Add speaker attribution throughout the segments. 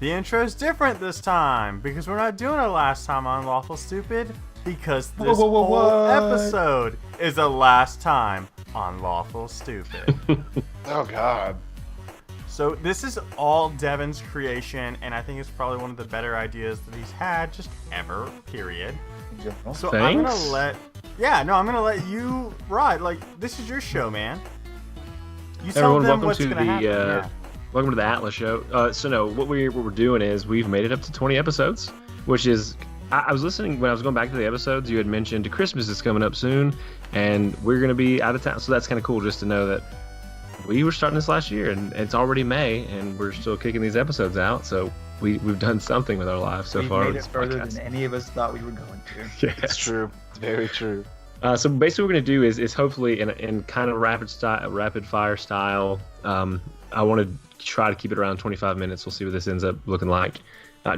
Speaker 1: The intro's different this time because we're not doing it last time on Lawful Stupid because this whole episode is a last time on Lawful Stupid.
Speaker 2: Oh, God.
Speaker 1: So this is all Devin's creation, and I think it's probably one of the better ideas that he's had just ever, period. So I'm gonna let you ride. Like, this is your show, man. You tell them what's gonna happen.
Speaker 3: Welcome to the Atlas Show. What we're doing is we've made it up to 20 episodes, which is I was listening when I was going back to the episodes. You had mentioned Christmas is coming up soon, and we're gonna be out of town. So that's kind of cool just to know that we were starting this last year, and it's already May, and we're still kicking these episodes out. So we've done something with our lives so far.
Speaker 4: We've made it further than any of us thought we were going to.
Speaker 3: Yes.
Speaker 2: It's true. It's very true.
Speaker 3: So basically what we're going to do is hopefully in kind of rapid fire style, I want to try to keep it around 25 minutes. We'll see what this ends up looking like.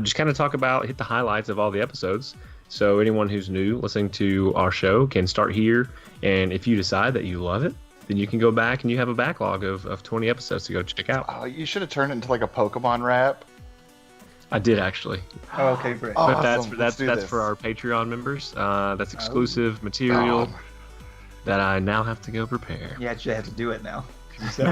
Speaker 3: Just kind of hit the highlights of all the episodes. So anyone who's new listening to our show can start here. And if you decide that you love it, then you can go back and you have a backlog of 20 episodes to go check out.
Speaker 2: Oh, you should have turned it into like a Pokemon rap.
Speaker 3: I did actually.
Speaker 4: Oh, okay, great.
Speaker 3: But
Speaker 2: Awesome.
Speaker 3: that's for our Patreon members. That's exclusive material that I now have to go prepare.
Speaker 4: You actually have to do it now.
Speaker 3: So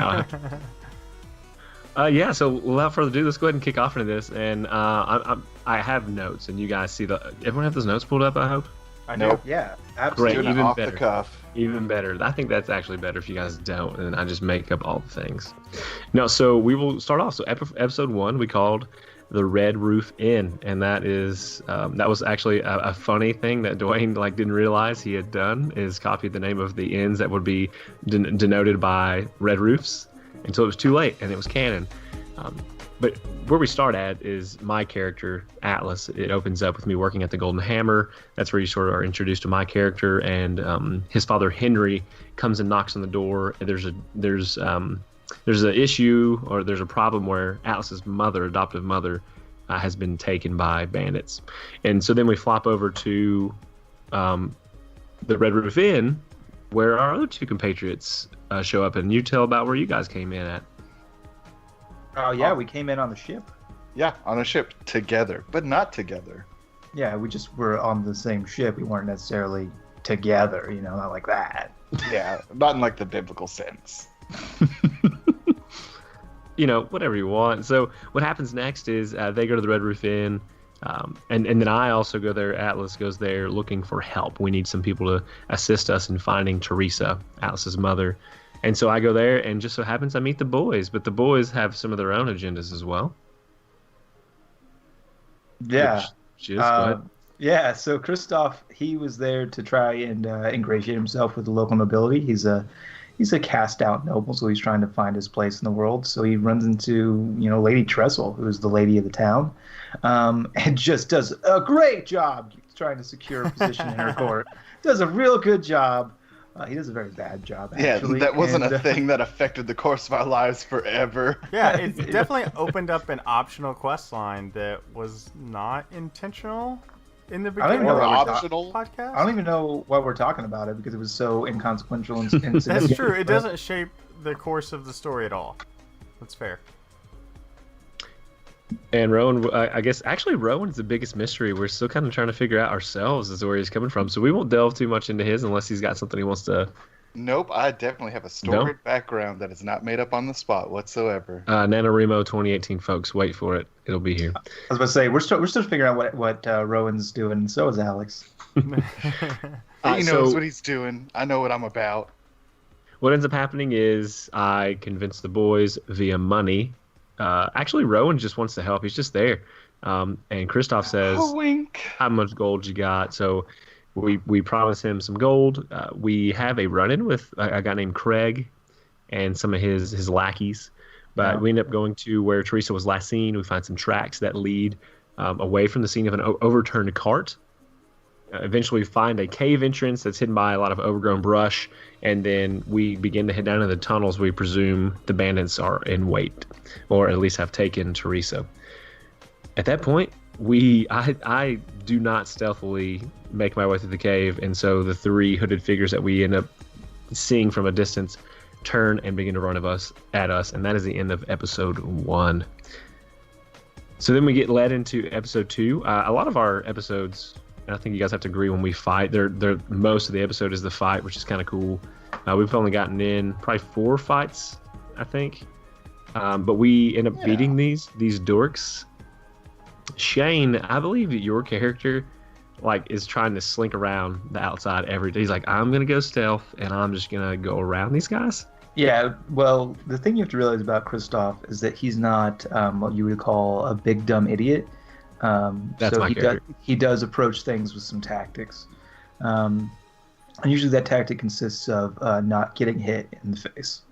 Speaker 3: without further ado, let's go ahead and kick off into this. And I have notes, and you guys see everyone have those notes pulled up, I hope?
Speaker 1: I know.
Speaker 2: Nope.
Speaker 4: Yeah, absolutely.
Speaker 3: Great, even
Speaker 2: off
Speaker 3: better.
Speaker 2: The cuff.
Speaker 3: Even better. I think that's actually better if you guys don't, and I just make up all the things. No, so we will start off. So episode 1 we called The Red Roof Inn, and that was actually a funny thing that Dwayne didn't realize he had done, is copied the name of the inns that would be denoted by red roofs until it was too late, and it was canon. But where we start at is my character, Atlas. It opens up with me working at the Golden Hammer. That's where you sort of are introduced to my character, and his father, Henry, comes and knocks on the door. There's an issue, or there's a problem where Atlas's adoptive mother, has been taken by bandits. And so then we flop over to the Red Roof Inn, where our other two compatriots show up, and you tell about where you guys came in at.
Speaker 4: Oh, yeah, we came in on the ship.
Speaker 2: Yeah, on a ship together, but not together.
Speaker 4: Yeah, we just were on the same ship. We weren't necessarily together, not like that.
Speaker 2: Yeah, not in the biblical sense.
Speaker 3: Whatever you want. So what happens next is they go to the Red Roof Inn, and then I also go there. Atlas goes there looking for help. We need some people to assist us in finding Teresa, Atlas's mother. And so I go there, and just so happens I meet the boys, but the boys have some of their own agendas as well.
Speaker 4: Yeah.
Speaker 3: Go ahead.
Speaker 4: Yeah, so Christoph, he was there to try and ingratiate himself with the local nobility. He's a cast out noble, so he's trying to find his place in the world. So he runs into, Lady Trestle, who's the lady of the town, and just does a great job trying to secure a position in her court. Does a real good job. He does a very bad job, actually.
Speaker 2: Yeah, that wasn't a thing that affected the course of our lives forever.
Speaker 1: Yeah, it definitely opened up an optional quest line that was not intentional in the beginning of the podcast.
Speaker 4: I don't even know why we're talking about it because it was so inconsequential and insignificant.
Speaker 1: That's true. It doesn't shape the course of the story at all. That's fair.
Speaker 3: And Rowan, I guess, actually, Rowan's the biggest mystery. We're still kind of trying to figure out ourselves as to where he's coming from. So we won't delve too much into his unless he's got something he wants to...
Speaker 2: Nope, I definitely have a storied background that is not made up on the spot whatsoever.
Speaker 3: NaNoWriMo 2018, folks. Wait for it. It'll be here.
Speaker 4: I was about to say, we're still figuring out what Rowan's doing, and so is Alex.
Speaker 2: He knows what he's doing. I know what I'm about.
Speaker 3: What ends up happening is I convince the boys via money. Actually, Rowan just wants to help. He's just there. And Christoph says,
Speaker 2: wink.
Speaker 3: How much gold you got? So we promise him some gold. We have a run-in with a guy named Craig and some of his lackeys. But we end up going to where Teresa was last seen. We find some tracks that lead away from the scene of an overturned cart. Eventually, we find a cave entrance that's hidden by a lot of overgrown brush, and then we begin to head down into the tunnels. We presume the bandits are in wait, or at least have taken Teresa. At that point, I do not stealthily make my way through the cave, and so the three hooded figures that we end up seeing from a distance turn and begin to run at us, and that is the end of episode 1. So then we get led into episode 2. A lot of our episodes, and I think you guys have to agree when we fight, they're most of the episode is the fight, which is kind of cool. We've only gotten in probably 4 fights, I think. But we end up beating these dorks. Shane, I believe that your character is trying to slink around the outside every day. He's like, I'm gonna go stealth and I'm just gonna go around these guys.
Speaker 4: Yeah, well, the thing you have to realize about Christoph is that he's not what you would call a big dumb idiot.
Speaker 3: That's
Speaker 4: so
Speaker 3: my character.
Speaker 4: He does approach things with some tactics. And usually that tactic consists of not getting hit in the face.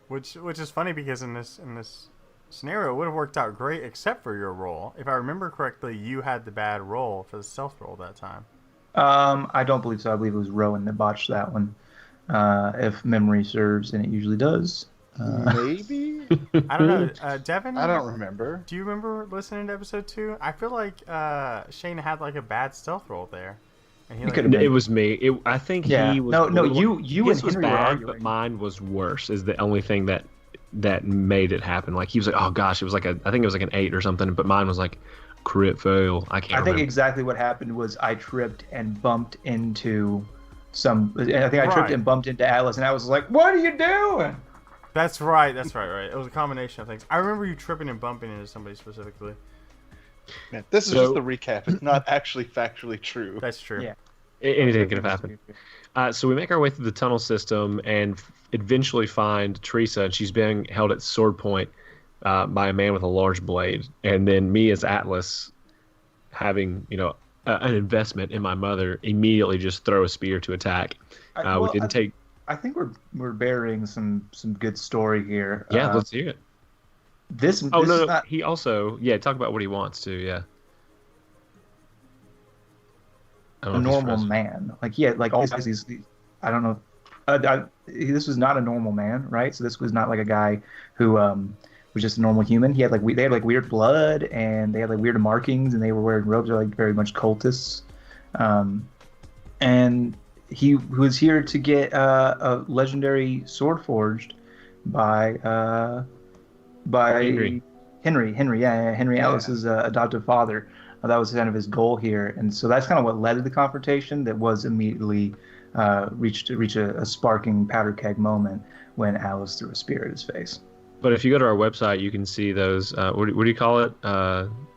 Speaker 1: Which is funny because in this scenario it would have worked out great except for your roll. If I remember correctly, you had the bad roll for the stealth roll that time.
Speaker 4: I don't believe so. I believe it was Rowan that botched that one. If memory serves, and it usually does.
Speaker 2: Maybe?
Speaker 1: I don't know. Devin?
Speaker 2: I don't remember.
Speaker 1: Do you remember listening to episode 2? I feel like Shane had a bad stealth roll there. And
Speaker 3: it was me. I think he was...
Speaker 4: No, you and
Speaker 3: was
Speaker 4: Henry
Speaker 3: bad,
Speaker 4: were arguing.
Speaker 3: but mine was worse, is the only thing that made it happen. He was like, oh gosh, it was I think it was an 8 or something, but mine was crit fail. I think
Speaker 4: exactly what happened was I tripped and bumped into I tripped and bumped into Alice, and I was like, what are you doing?
Speaker 1: That's right. It was a combination of things. I remember you tripping and bumping into somebody specifically.
Speaker 2: Man, this is just the recap. It's not actually factually true.
Speaker 1: That's true.
Speaker 4: Yeah.
Speaker 3: Anything could have happened. So we make our way through the tunnel system and eventually find Teresa, and she's being held at sword point by a man with a large blade. And then me as Atlas, having an investment in my mother, immediately just throw a spear to attack. We didn't take.
Speaker 4: I think we're burying some good story here.
Speaker 3: Yeah, let's hear it.
Speaker 4: This
Speaker 3: no.
Speaker 4: Not...
Speaker 3: He also talk about what he wants to. Yeah.
Speaker 4: A normal man, all these. I don't know. This was not a normal man, right? So this was not like a guy who was just a normal human. He had they had weird blood, and they had weird markings, and they were wearing robes. They're very much cultists. And he was here to get a legendary sword forged by Henry. Henry Alice's adoptive father. That was kind of his goal here, and so that's kind of what led to the confrontation. That was immediately reach a sparking powder keg moment when Alice threw a spear at his face.
Speaker 3: But if you go to our website, you can see those. What do you call it?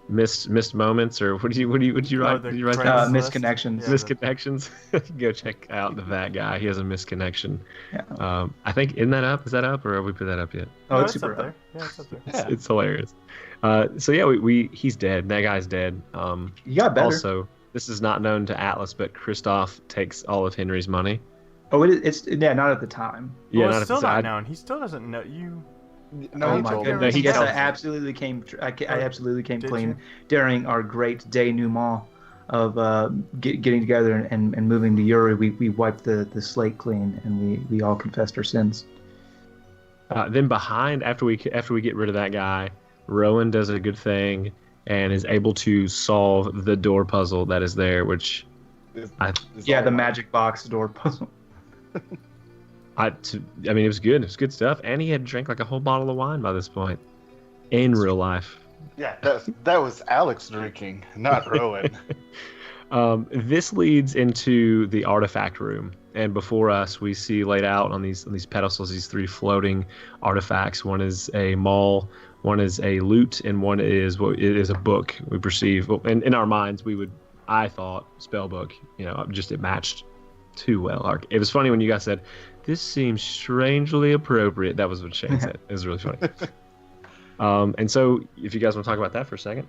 Speaker 3: Missed moments, or what do you write?
Speaker 4: Misconnections.
Speaker 3: Yeah, misconnections. Go check out that guy. He has a misconnection.
Speaker 4: Yeah.
Speaker 3: I think Is that up, or have we put that up yet?
Speaker 4: Oh, it's super
Speaker 1: up there. Yeah, it's up there.
Speaker 3: It's hilarious. So yeah, he's dead. That guy's dead.
Speaker 4: You got better.
Speaker 3: Also, this is not known to Atlas, but Christoph takes all of Henry's money.
Speaker 4: Oh, it's not at the time.
Speaker 3: Yeah,
Speaker 1: it's still not known. He still doesn't know you.
Speaker 2: No, he told him.
Speaker 4: Yes, I absolutely came clean during our great denouement of getting together and moving to Uri. We wiped the slate clean, and we all confessed our sins.
Speaker 3: Then after we get rid of that guy, Rowan does a good thing and is able to solve the door puzzle that is there, which
Speaker 4: the magic box door puzzle.
Speaker 3: I mean, it was good. It was good stuff, and he had drank a whole bottle of wine by this point, in real life.
Speaker 2: Yeah, that was Alex drinking, not Rowan.
Speaker 3: This leads into the artifact room, and before us, we see laid out on these pedestals these 3 floating artifacts. One is a maul, one is a lute, and one is it is a book. We perceive, in our minds, I thought spell book. It matched too well. It was funny when you guys said, "This seems strangely appropriate." That was what Shane said. It was really funny. And so, if you guys want to talk about that for a second.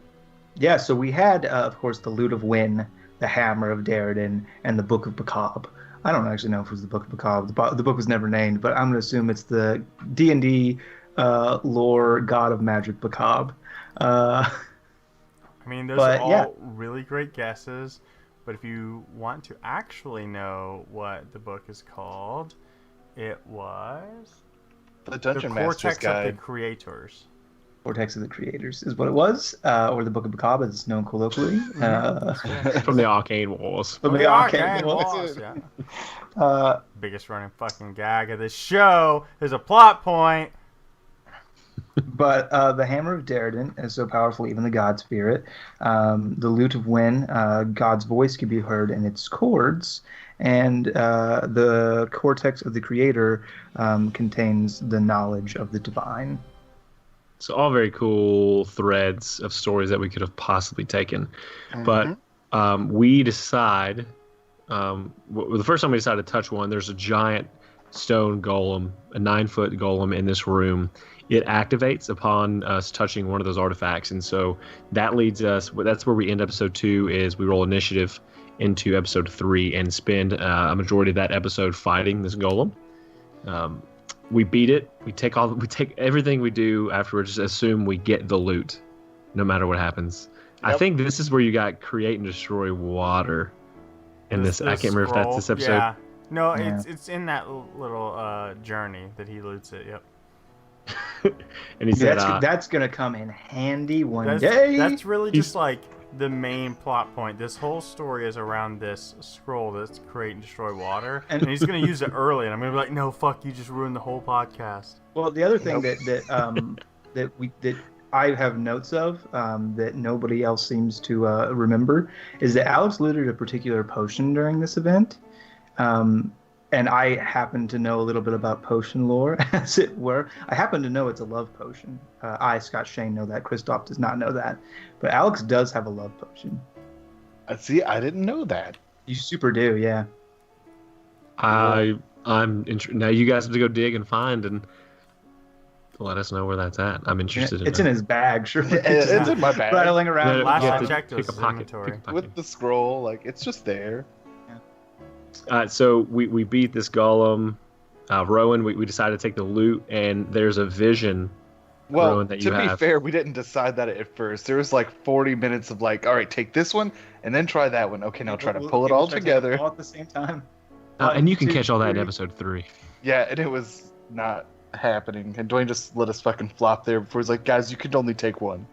Speaker 4: Yeah, so we had, of course, the Lute of Wynn, the Hammer of Derridin, and the Book of Bacab. I don't actually know if it was the Book of Bacab. The book was never named, but I'm going to assume it's the D&D lore God of Magic Bacab.
Speaker 1: I mean, those are all really great guesses. But if you want to actually know what the book is called, it was
Speaker 2: the Dungeon Master's Guide.
Speaker 1: Cortex of the Creators.
Speaker 4: Cortex of the Creators is what it was, or the Book of Bacab, as it's known colloquially.
Speaker 3: From the Arcane Wars.
Speaker 4: From the Arcane Wars.
Speaker 1: Biggest running fucking gag of this show is a plot point.
Speaker 4: But the Hammer of Derridin is so powerful, even the gods fear it. The Lute of Wind, God's voice can be heard in its chords. And the cortex of the Creator contains the knowledge of the divine.
Speaker 3: So all very cool threads of stories that we could have possibly taken. But we decide, the first time we decided to touch one, there's a giant stone golem, a 9-foot golem in this room. It activates upon us touching one of those artifacts. And so that leads us, that's where we end episode 2, is we roll initiative into episode 3 and spend a majority of that episode fighting this golem. We beat it. We take everything we do afterwards. Just assume we get the loot, no matter what happens. Yep. I think this is where you got create and destroy water. In this I can't remember if that's this episode.
Speaker 1: Yeah. No, it's in that little journey that he loots it. Yep.
Speaker 3: And he said
Speaker 4: that's gonna come in handy one day.
Speaker 1: That's really just like the main plot point. This whole story is around this scroll that's create and destroy water, and he's gonna use it early, and I'm gonna be like, no, fuck, you just ruined the whole podcast.
Speaker 4: Well, the other thing that I have notes of that nobody else seems to remember is that Alex looted a particular potion during this event. And I happen to know a little bit about potion lore, as it were. I happen to know it's a love potion. Scott Shane, know that. Christoph does not know that. But Alex does have a love potion.
Speaker 2: See, I didn't know that.
Speaker 4: You super do, yeah.
Speaker 3: Now you guys have to go dig and find and let us know where that's at. I'm interested
Speaker 4: It's in his bag, sure.
Speaker 2: It's in my bag.
Speaker 4: Rattling around.
Speaker 1: Last I checked, it was inventory.
Speaker 2: With the scroll, like, it's just there.
Speaker 3: So we beat this golem. Rowan, we decided to take the loot, and there's a vision.
Speaker 2: Well,
Speaker 3: Rowan, that you
Speaker 2: to be fair, we didn't decide that at first. There was like 40 minutes of like, all right, take this one, and then try that one. Okay, now try to pull it all together.
Speaker 4: All at the same time.
Speaker 3: And you can catch all that in episode 3.
Speaker 2: Yeah, and it was not happening. And Dwayne just let us fucking flop there before he's like, guys, you could only take one.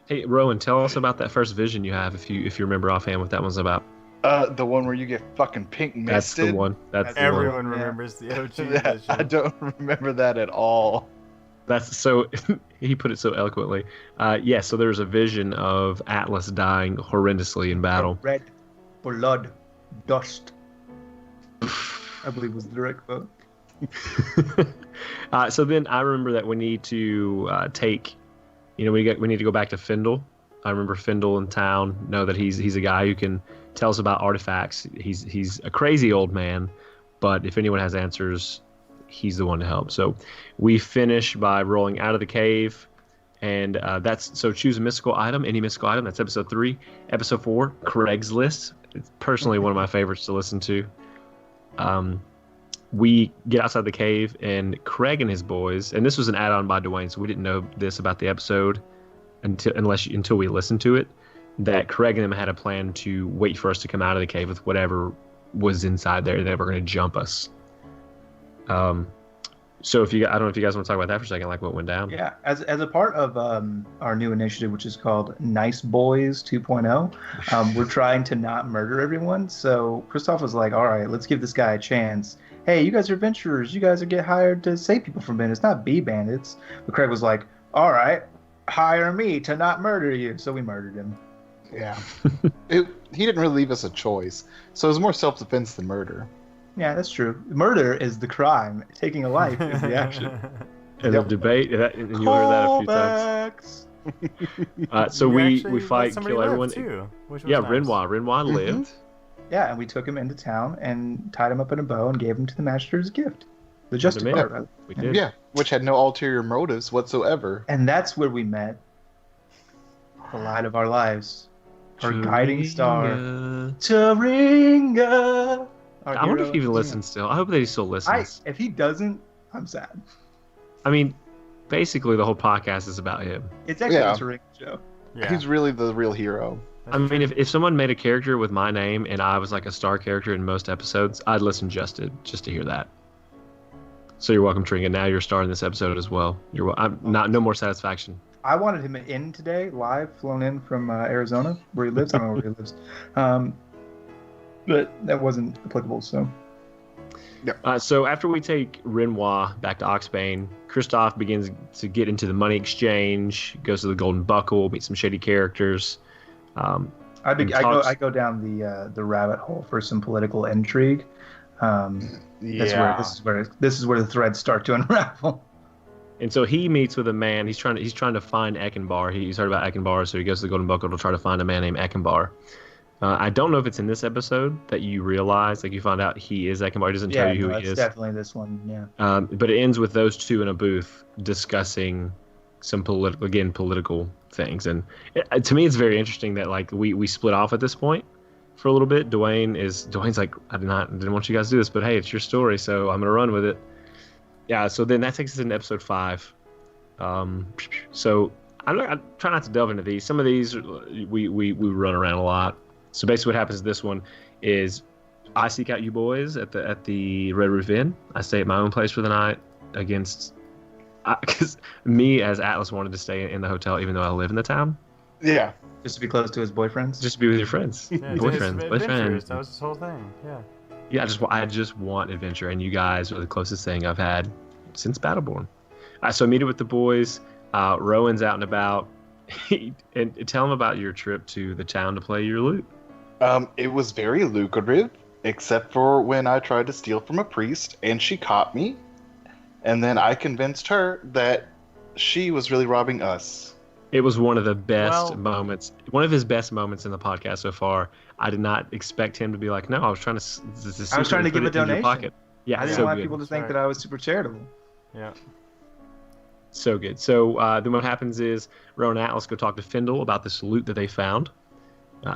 Speaker 3: Hey, Rowan, tell us about that first vision you have, if you remember offhand what that one's about.
Speaker 2: The one where you get fucking pink misted.
Speaker 3: That's the one. That's
Speaker 1: everyone remembers the OG vision.
Speaker 2: I don't remember that at all.
Speaker 3: That's so. He put it so eloquently. So there's a vision of Atlas dying horrendously in battle.
Speaker 4: Red blood, dust. I believe was the direct quote.
Speaker 3: So then I remember that we need to take. We need to go back to Findle. I remember Findle in town. Know that he's a guy who can tell us about artifacts. He's a crazy old man, but if anyone has answers, he's the one to help. So we finish by rolling out of the cave, and choose a mystical item, any mystical item. That's episode 3. Episode 4, Craigslist. It's personally one of my favorites to listen to. We get outside the cave, and Craig and his boys, and this was an add-on by Dwayne, so we didn't know this about the episode until we listened to it, that Craig and them had a plan to wait for us to come out of the cave with whatever was inside there. They were going to jump us. So I don't know if you guys want to talk about that for a second, like what went down.
Speaker 4: Yeah, as a part of our new initiative, which is called Nice Boys 2.0, we're trying to not murder everyone. So Christoph was like, all right, let's give this guy a chance. Hey, you guys are adventurers. You guys are get hired to save people from bandits, not be bandits. But Craig was like, all right, hire me to not murder you. So we murdered him.
Speaker 2: Yeah. He didn't really leave us a choice. So it was more self-defense than murder.
Speaker 4: Yeah, that's true. Murder is the crime. Taking a life is the action.
Speaker 3: And the debate, and you learned that a few times. So we fight, kill everyone.
Speaker 1: Too,
Speaker 3: yeah,
Speaker 1: nice.
Speaker 3: Renoir lived.
Speaker 4: Yeah, and we took him into town and tied him up in a bow and gave him to the master as a gift. The justice part, right?
Speaker 3: We did.
Speaker 2: Yeah, which had no ulterior motives whatsoever.
Speaker 4: And that's where we met the light of our lives. Our guiding star. Taringa!
Speaker 3: I wonder if he even listens still. I hope that he still listens.
Speaker 4: If he doesn't, I'm sad.
Speaker 3: I mean, basically the whole podcast is about him.
Speaker 4: It's actually a Taringa show.
Speaker 2: Yeah. He's really the real hero.
Speaker 3: I mean, if someone made a character with my name and I was like a star character in most episodes, I'd listen just to hear that. So you're welcome, Taringa. Now you're a star in this episode as well. No more satisfaction.
Speaker 4: I wanted him in today, live, flown in from Arizona, where he lives. I don't know where he lives. But that wasn't applicable, so.
Speaker 2: Yeah.
Speaker 3: So after we take Renoir back to Oxbane, Kristoff begins to get into the money exchange, goes to the Golden Buckle, meets some shady characters.
Speaker 4: I go down the rabbit hole for some political intrigue. This is where the threads start to unravel.
Speaker 3: And so he meets with a man. He's trying to find Eckenbar. He's heard about Eckenbar, so he goes to the Golden Buckle to try to find a man named Eckenbar. I don't know if it's in this episode that you realize, like you find out he is Eckenbar. He doesn't tell you who he is.
Speaker 4: It's definitely this one, yeah.
Speaker 3: But it ends with those two in a booth discussing some political things. And to me, it's very interesting that like we split off at this point for a little bit. Dwayne's like, I didn't want you guys to do this, but hey, it's your story, so I'm gonna run with it. Yeah. So then that takes us into episode 5. So I try not to delve into these. Some of these we run around a lot. So basically, what happens in this one is I seek out you boys at the Red Roof Inn. I stay at my own place for the night because me as Atlas wanted to stay in the hotel even though I live in the town.
Speaker 2: Yeah.
Speaker 4: Just to be close to his boyfriends.
Speaker 3: Just to be with your friends.
Speaker 1: Yeah,
Speaker 3: boyfriends.
Speaker 1: That was his whole thing. Yeah.
Speaker 3: Yeah, I just want adventure, and you guys are the closest thing I've had since Battleborn. So I meet up with the boys. Rowan's out and about. And tell them about your trip to the town to play your lute.
Speaker 2: It was very lucrative, except for when I tried to steal from a priest, and she caught me. And then I convinced her that she was really robbing us.
Speaker 3: It was one of the best moments, one of his best moments in the podcast so far. I did not expect him to be like, no, I was trying to
Speaker 4: give a donation.
Speaker 3: Yeah,
Speaker 4: I didn't want people to think that I was super charitable.
Speaker 1: Yeah.
Speaker 3: So good. So then what happens is Rowan and Atlas go talk to Findle about this loot that they found.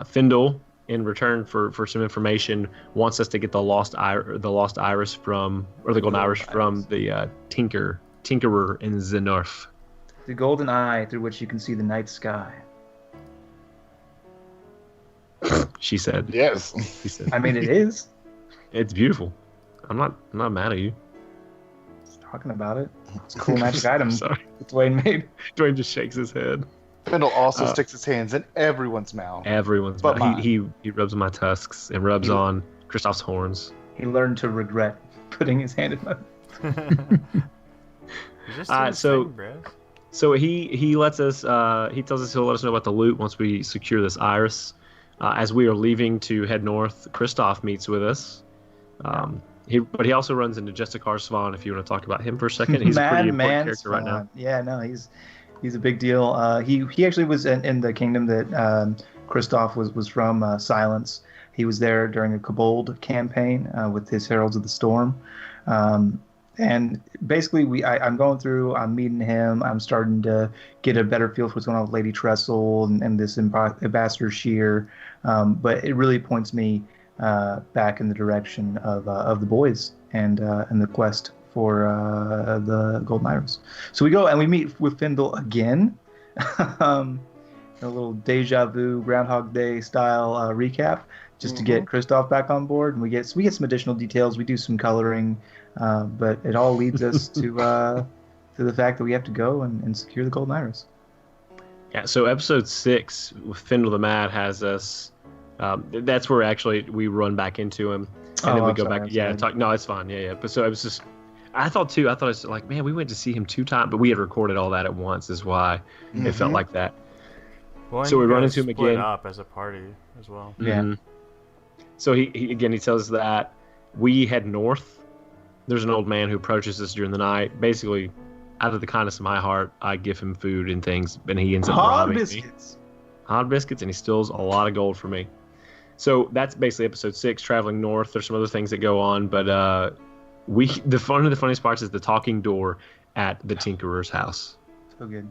Speaker 3: Findle, in return for some information, wants us to get the lost iris from, or the golden iris from the Tinkerer in Xenorf.
Speaker 4: The golden eye through which you can see the night sky.
Speaker 3: She said.
Speaker 2: Yes.
Speaker 3: She said.
Speaker 4: I mean, it is.
Speaker 3: It's beautiful. I'm not mad at you.
Speaker 4: Just talking about it. It's a cool magic item.
Speaker 3: Sorry.
Speaker 4: That Dwayne made.
Speaker 3: Dwayne just shakes his head.
Speaker 2: Findle also sticks his hands in everyone's mouth.
Speaker 3: Everyone's mouth. He rubs on my tusks and rubs on Kristoff's horns.
Speaker 4: He learned to regret putting his hand in my.
Speaker 3: So he lets us. He tells us he'll let us know about the loot once we secure this iris. As we are leaving to head north, Kristoff meets with us. But he also runs into Jessica Svan. If you want to talk about him for a second, he's a pretty important character right now.
Speaker 4: Yeah, no, he's a big deal. He actually was in the kingdom that Kristoff was from, Silence. He was there during a Kobold campaign with his Heralds of the Storm. And basically, I'm going through, I'm meeting him, I'm starting to get a better feel for what's going on with Lady Trestle and this Ambassador Shear. But it really points me back in the direction of the boys and the quest for the Golden Iris. So we go and we meet with Findle again. A little deja vu Groundhog Day style recap just to get Kristoff back on board, and we get some additional details. We do some coloring, but it all leads us to the fact that we have to go and secure the Golden Iris.
Speaker 3: Yeah. So episode 6 with Findle the Mad has us. That's where actually we run back into him, and then we go back. Yeah. No, it's fine. Yeah. But so it was just. I thought it's like, man, we went to see him 2 times, but we had recorded all that at once, is why it felt like that.
Speaker 1: Well,
Speaker 3: so we run into him again.
Speaker 1: Split up as a party as well.
Speaker 3: Yeah. Mm-hmm. So he tells us that we head north. There's an old man who approaches us during the night. Basically, out of the kindness of my heart, I give him food and things, and he ends up robbing me. Hot biscuits, and he steals a lot of gold from me. So that's basically episode 6, traveling north. There's some other things that go on, but one of the funniest parts is the talking door at the Tinkerer's house.
Speaker 4: So good.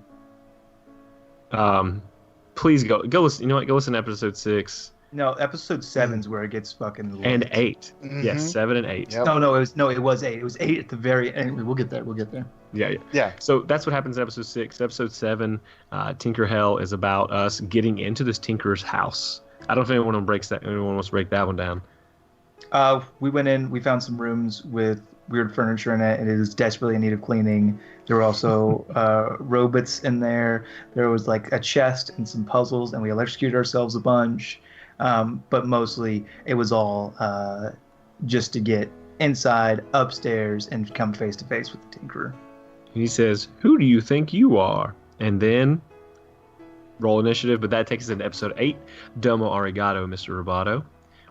Speaker 3: Please go listen. You know what? Go listen to episode 6.
Speaker 4: No, episode 7's where it gets fucking lit.
Speaker 3: And 8. Yes, 7 and 8.
Speaker 4: Yep. It was 8. It was 8 at the very end. We'll get there.
Speaker 3: Yeah. So that's what happens in episode 6. Episode 7, Tinker Hell is about us getting into this Tinkerer's house. I don't know if anyone wants to break that one down.
Speaker 4: We went in. We found some rooms with weird furniture in it. It is desperately in need of cleaning. There were also robots in there. There was like a chest and some puzzles, and we electrocuted ourselves a bunch. But mostly it was all just to get inside, upstairs, and come face to face with the Tinkerer.
Speaker 3: He says, "Who do you think you are?" And then roll initiative, but that takes us into episode 8, Domo Arigato, Mr. Roboto.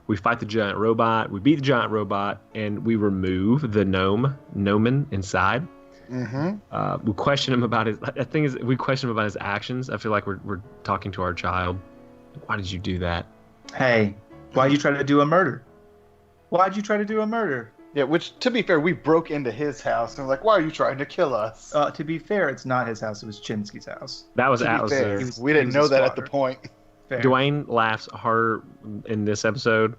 Speaker 3: We fight the giant robot, we beat the giant robot, and we remove the gnomon inside.
Speaker 2: Mm-hmm.
Speaker 3: We question him about we question him about his actions. I feel like we're talking to our child. Why did you do that?
Speaker 4: Hey, why'd you try to do a murder? Why'd you try to do a murder?
Speaker 2: Yeah, which, to be fair, we broke into his house and we're like, why are you trying to kill us?
Speaker 4: To be fair, it's not his house. It was Chinsky's house.
Speaker 3: That was
Speaker 2: To be
Speaker 3: Atlas.
Speaker 2: fair, we didn't know that at the point.
Speaker 4: Fair.
Speaker 3: Dwayne laughs harder in this episode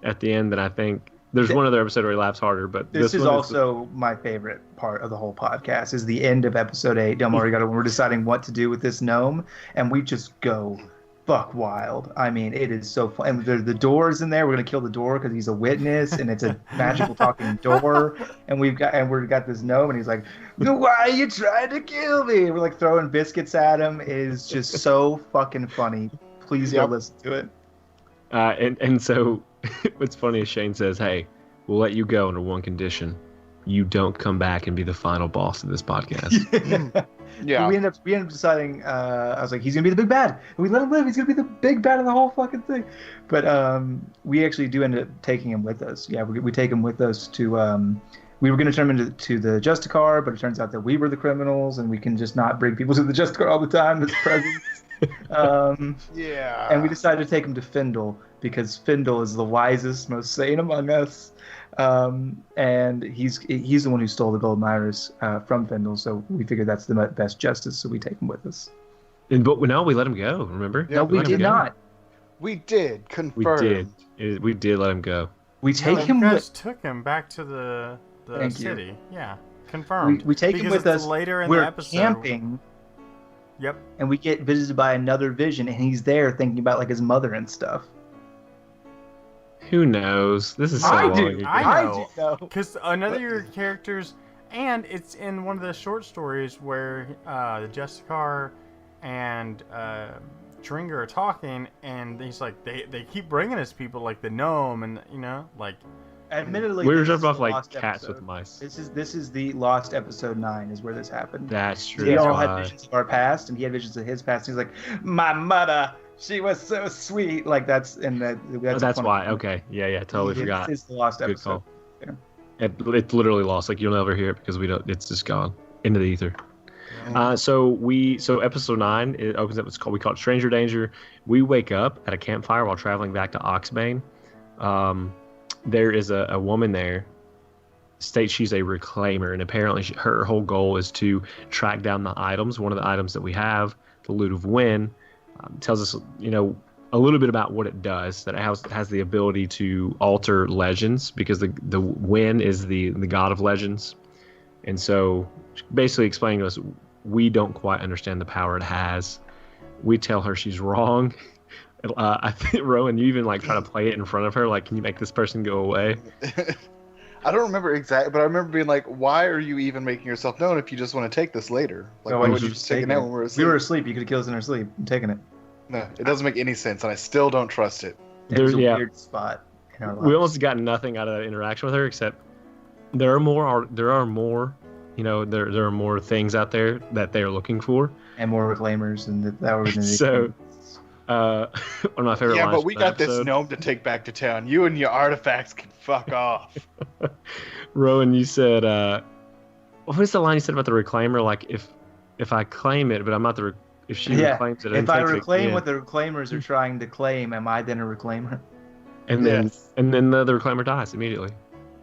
Speaker 3: at the end than I think. There's one other episode where he laughs harder, but
Speaker 4: this is also my favorite part of the whole podcast is the end of episode 8, Domo Arigato, when we're deciding what to do with this gnome, and we just go buck wild. I mean, it is so fun. And the door's in there. We're gonna kill the door because he's a witness, and it's a magical talking door. And we've got this gnome, and he's like, "Why are you trying to kill me?" We're like throwing biscuits at him. It is just so fucking funny. Please go listen to it.
Speaker 3: And so what's funny is Shane says, "Hey, we'll let you go under one condition: you don't come back and be the final boss of this podcast."
Speaker 2: Yeah.
Speaker 4: We end up deciding. I was like, he's gonna be the big bad. And we let him live. He's gonna be the big bad of the whole fucking thing. But we actually do end up taking him with us. Yeah, we take him with us to. We were gonna turn him into the Justicar, but it turns out that we were the criminals, and we can just not bring people to the Justicar all the time as presents.
Speaker 2: Yeah.
Speaker 4: And we decided to take him to Findle because Findle is the wisest, most sane among us. And he's the one who stole the gold Iris from Findle, so we figured that's the best justice, so we take him with us.
Speaker 3: But no, we let him go. Remember?
Speaker 4: Yeah, no, we did not.
Speaker 2: We did. Confirmed.
Speaker 3: We did let him go.
Speaker 4: We take him.
Speaker 1: You guys took him back to the city. You. Yeah, confirmed.
Speaker 4: We take him with us
Speaker 1: later in
Speaker 4: the
Speaker 1: episode.
Speaker 4: We're camping.
Speaker 1: Yep.
Speaker 4: And we get visited by another vision, and he's there thinking about like his mother and stuff.
Speaker 3: Who knows? This is so long ago.
Speaker 1: I know. Because another of your characters, and it's in one of the short stories where the Justicar and Stringer are talking, and he's like, they keep bringing us people like the gnome, and like.
Speaker 4: Admittedly,
Speaker 3: we were jumping off like cats with mice.
Speaker 4: This is the lost episode 9 is where this happened.
Speaker 3: That's true.
Speaker 4: We all had visions of our past, and he had visions of his past. He's like, my mother, she was so sweet. Like that's
Speaker 3: why. Okay, yeah, totally forgot.
Speaker 4: It's the lost episode.
Speaker 3: Good call. It's literally lost. Like you'll never hear it because we don't. It's just gone into the ether. So episode 9 it opens up. We call it Stranger Danger. We wake up at a campfire while traveling back to Oxbane. There is a woman there, states she's a reclaimer, and apparently her whole goal is to track down the items. One of the items that we have, the Lute of Wen, tells us, a little bit about what it does, that it has the ability to alter legends, because the Wen is the god of legends. And so basically explaining to us, we don't quite understand the power it has. We tell her she's wrong. I think, Rowan, you even try to play it in front of her, can you make this person go away?
Speaker 2: I don't remember exactly, but I remember being like, why are you even making yourself known if you just want to take this later? Why would you just take it now when we're asleep?
Speaker 4: We were asleep. You could have killed us in our sleep. I'm taking it.
Speaker 2: No, it doesn't make any sense, and I still don't trust it.
Speaker 4: There's a weird spot in our lives.
Speaker 3: We almost got nothing out of that interaction with her, except there are more things out there that they're looking for.
Speaker 4: And more reclaimers, and that were going to
Speaker 3: So... one of my favorite lines.
Speaker 2: Yeah, but we got this gnome to take back to town. You and your artifacts can fuck off.
Speaker 3: Rowan, you said, what was the line you said about the reclaimer? If I claim it, but I'm not if she reclaims it.
Speaker 4: If I reclaim what the reclaimers are trying to claim, am I then a reclaimer?
Speaker 3: And then the reclaimer dies immediately.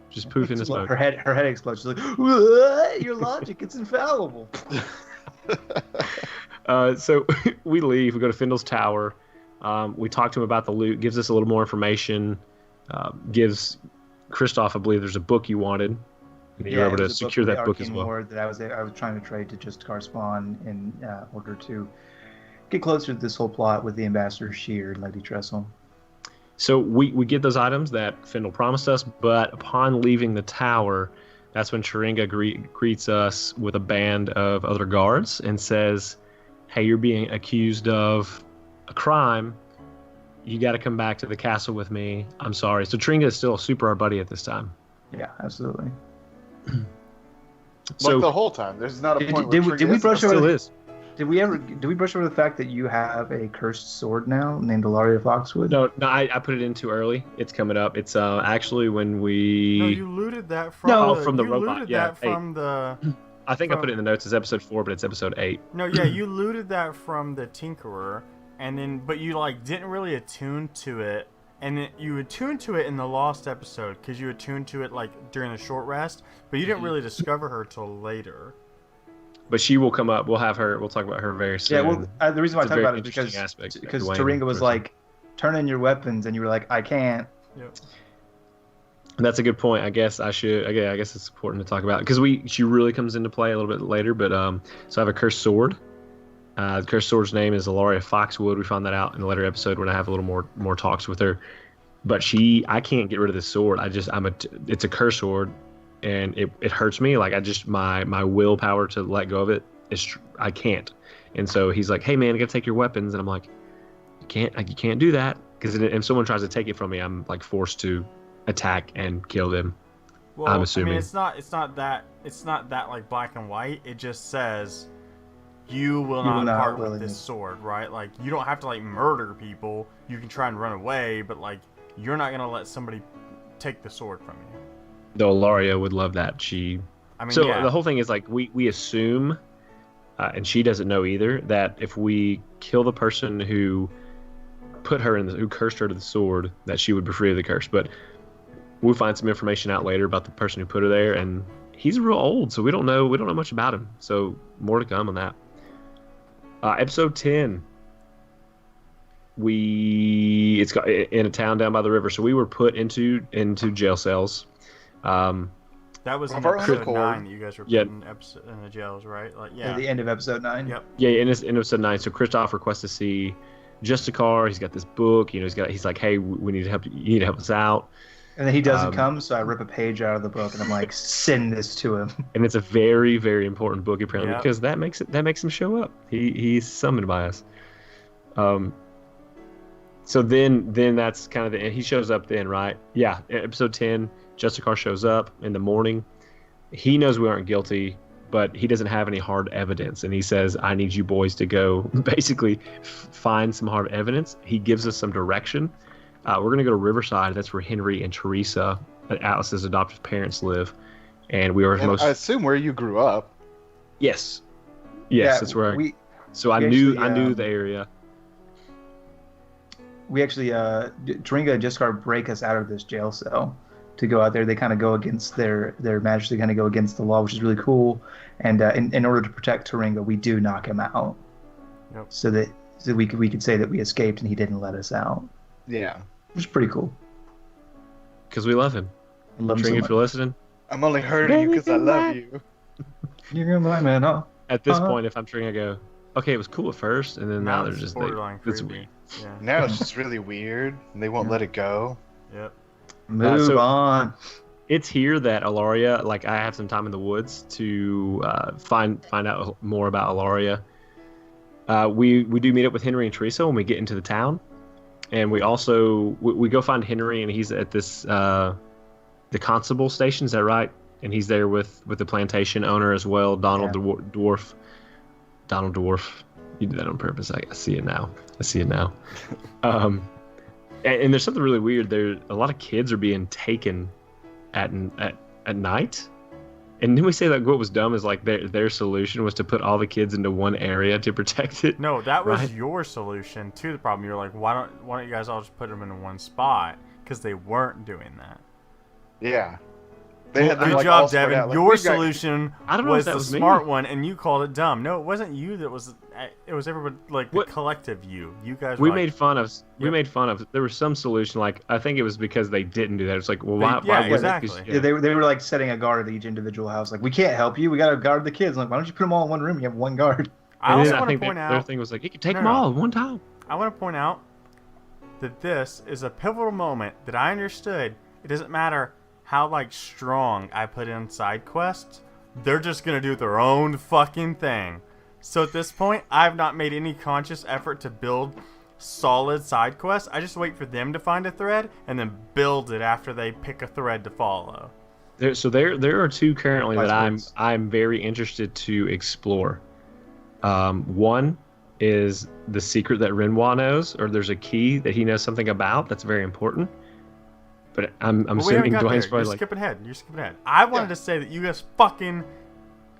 Speaker 3: Just poof in the smoke.
Speaker 4: Her head explodes. She's like, what? Your logic, it's infallible.
Speaker 3: So we leave. We go to Findle's tower. We talk to him about the loot. Gives us a little more information. Gives Kristoff, I believe, there's a book you wanted. And you're able to secure that book as well.
Speaker 4: That I was trying to trade to just correspond in order to get closer to this whole plot with the Ambassador Shear and Lady Trestle.
Speaker 3: So we get those items that Findle promised us, but upon leaving the tower, that's when Chiringa greets us with a band of other guards and says, hey, you're being accused of a crime. You got to come back to the castle with me. I'm sorry. So Chiringa is still super our buddy at this time.
Speaker 4: Yeah, absolutely.
Speaker 2: So like the whole time, there's not a point where
Speaker 4: did we brush over?
Speaker 3: Still is.
Speaker 4: Did we brush over the fact that you have a cursed sword now named Ilaria Foxwood?
Speaker 3: No, I put it in too early. It's coming up. It's actually when we.
Speaker 1: No, you looted that from.
Speaker 3: From the robot.
Speaker 1: That from the.
Speaker 3: I think I put it in the notes as episode 4, but it's episode 8.
Speaker 1: No, yeah, you looted that from the Tinkerer, and then but you like didn't really attune to it, and then you attuned to it in the lost episode because you attuned to it like during the short rest, but you didn't really discover her till later.
Speaker 3: But she will come up. We'll have her. We'll talk about her very soon.
Speaker 4: Yeah, well, the reason why I talk about it is because Taringa was like, turn in your weapons, and you were like, I can't.
Speaker 1: Yep.
Speaker 3: That's a good point. I guess I should. Okay, I guess it's important to talk about because she really comes into play a little bit later. But so I have a cursed sword. The cursed sword's name is Ilaria Foxwood. We found that out in the later episode when I have a little more talks with her. But I can't get rid of this sword. It's a cursed sword, and it hurts me. Like my willpower to let go of it I can't. And so he's like, hey man, I gotta take your weapons, and I'm like, you can't do that because if someone tries to take it from me, I'm like forced to attack and kill them.
Speaker 1: Well,
Speaker 3: I'm assuming.
Speaker 1: I mean, it's not that like black and white. It just says you will not part with this sword, right? Like you don't have to like murder people. You can try and run away, but like you're not gonna let somebody take the sword from you.
Speaker 3: Though Ilaria would love that. The whole thing is like we assume, and she doesn't know either, that if we kill the person who put her who cursed her to the sword, that she would be free of the curse. But we'll find some information out later about the person who put her there, and he's real old, so we don't know much about him. So more to come on that. Episode 10. It's in a town down by the river, so we were put into jail cells.
Speaker 1: That was in episode 9 that you guys were put in the jails, right? Like, yeah.
Speaker 4: At the end of episode 9.
Speaker 1: Yep.
Speaker 3: Yeah, in episode 9. So Kristoff requests to see Justicar. He's got this book. He's like, hey, we need to help. You need to help us out.
Speaker 4: And then he doesn't come, so I rip a page out of the book and I'm like, send this to him.
Speaker 3: And it's a very, very important book apparently because that makes him show up. He's summoned by us. So then that's kind of he shows up then, right? Yeah, episode 10, Justicar shows up in the morning. He knows we aren't guilty, but he doesn't have any hard evidence. And he says, I need you boys to go basically find some hard evidence. He gives us some direction. We're going to go to Riverside. That's where Henry and Teresa, Alice's adoptive parents, live. And we are I
Speaker 2: assume where you grew up.
Speaker 3: Yes. Yes, that's where I knew the area.
Speaker 4: We actually, Taringa and Justicar break us out of this jail cell to go out there. They kind of go against their majesty, kind of go against the law, which is really cool. And in order to protect Taringa, we do knock him out.
Speaker 1: Yep.
Speaker 4: So we could say that we escaped and he didn't let us out.
Speaker 2: Yeah.
Speaker 4: Which is pretty cool.
Speaker 3: Because we love him. Taringa, if you're listening.
Speaker 2: I'm only hurting you because I love you.
Speaker 4: You're my man, huh?
Speaker 3: At this point, if I'm Taringa, I go, okay, it was cool at first, and then now they're just it's weird.
Speaker 1: Yeah.
Speaker 2: Now it's just really weird, and they won't let it go.
Speaker 1: Yep.
Speaker 4: Move on.
Speaker 3: It's here that Ilaria, like I have some time in the woods to find out more about Ilaria. We do meet up with Henry and Teresa when we get into the town, and we also we go find Henry, and he's at this the constable station. Is that right? And he's there with the plantation owner as well, Donald Dwarf. Donald Dwarf. You did that on purpose. I see it now. And there's something really weird. There, a lot of kids are being taken at night. And then we say that what was dumb is like their solution was to put all the kids into one area to protect it.
Speaker 1: No, that was your solution to the problem. You're like, why don't you guys all just put them in one spot? Because they weren't doing that.
Speaker 2: Yeah.
Speaker 1: Good job, Devin. Your solution was the smart one, and you called it dumb. No, it wasn't you. It was everybody, like the collective you. You guys.
Speaker 3: We made fun of. There was some solution. Like I think it was because they didn't do that. It's like, well, why?
Speaker 1: Yeah, exactly.
Speaker 4: Yeah, they were like setting a guard at each individual house. Like, we can't help you. We got to guard the kids. Like, why don't you put them all in one room? You have one guard.
Speaker 1: I also want to point out.
Speaker 3: Their thing was like, you can take them all at one time.
Speaker 1: I want to point out that this is a pivotal moment that I understood. It doesn't matter how like strong I put in side quests, they're just gonna do their own fucking thing. So at this point, I've not made any conscious effort to build solid side quests. I just wait for them to find a thread and then build it after they pick a thread to follow.
Speaker 3: There are two currently
Speaker 4: Wise
Speaker 3: that
Speaker 4: words.
Speaker 3: I'm very interested to explore. One is the secret that Renoir knows, or there's a key that he knows something about that's very important. But I'm assuming Dwayne's probably
Speaker 1: You're skipping ahead. I wanted to say that you guys fucking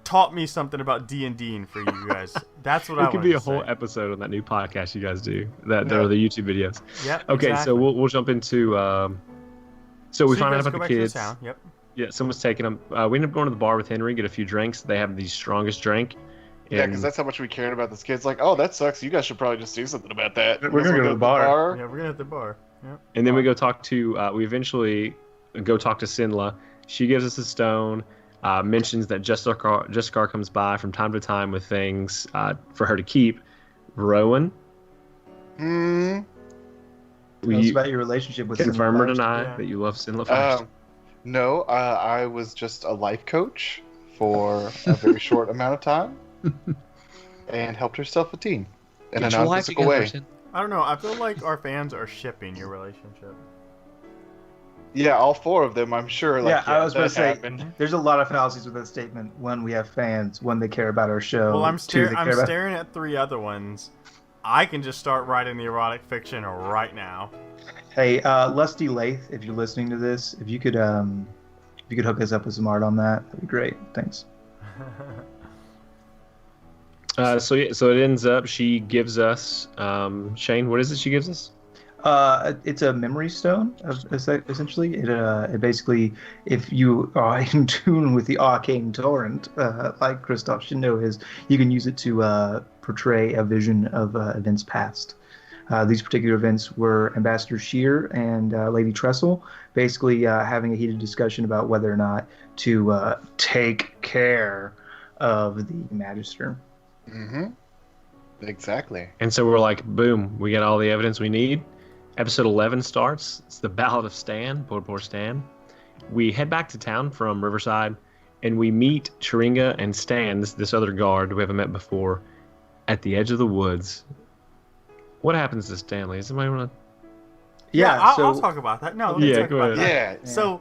Speaker 1: taught me something about D&D for you guys. That's what I wanted to say.
Speaker 3: It could be a whole episode on that new podcast you guys do. That are the YouTube videos.
Speaker 1: Yep.
Speaker 3: Okay,
Speaker 1: exactly.
Speaker 3: so we'll jump into. So we find out about the kids.
Speaker 1: Yep.
Speaker 3: Yeah, someone's taking them. We end up going to the bar with Henry, get a few drinks. They have the strongest drink.
Speaker 2: Yeah, because that's how much we cared about this kids. Like, oh, that sucks. You guys should probably just do something about that.
Speaker 4: We're gonna go to the bar.
Speaker 1: Yeah, we're gonna hit the bar. Yep.
Speaker 3: And then we go talk to. We eventually go talk to Sinla. She gives us a stone. Mentions that Jessica comes by from time to time with things for her to keep. Rowan.
Speaker 4: Tell us about your relationship with
Speaker 3: confirm
Speaker 4: Sinla
Speaker 3: or deny
Speaker 1: Yeah.
Speaker 3: that you love Sinla first.
Speaker 2: No, I was just a life coach for a very short amount of time and helped her self-esteem in a non-physical way.
Speaker 1: I don't know. I feel like our fans are shipping your relationship.
Speaker 2: Yeah, all four of them, I'm sure. Like,
Speaker 4: I was going to
Speaker 2: that
Speaker 4: say,
Speaker 2: happened.
Speaker 4: there's a lot of fallacies with that statement. One, we have fans. One, they care about our show.
Speaker 1: Well, I'm
Speaker 4: Two, they care about...
Speaker 1: staring at 3 other ones. I can just start writing the erotic fiction right now.
Speaker 4: Hey, Lusty Lath, if you're listening to this, if you could hook us up with some art on that'd be great. Thanks.
Speaker 3: So it ends up she gives us Shane. What is it she gives us?
Speaker 4: It's a memory stone, essentially. It basically, if you are in tune with the arcane torrent, like Christoph should know his, you can use it to portray a vision of events past. These particular events were Ambassador Shear and Lady Trestle basically having a heated discussion about whether or not to take care of the Magister.
Speaker 2: Mm-hmm. Exactly.
Speaker 3: And so we're like, boom, we got all the evidence we need. Episode 11 starts. It's the Ballad of Stan, poor Stan. We head back to town from Riverside, and we meet Chiringa and Stan, this other guard we haven't met before, at the edge of the woods. What happens to Stanley? Does somebody want to...
Speaker 1: Yeah, I'll talk about that. No, let me talk
Speaker 3: go
Speaker 1: about
Speaker 3: ahead.
Speaker 1: that. So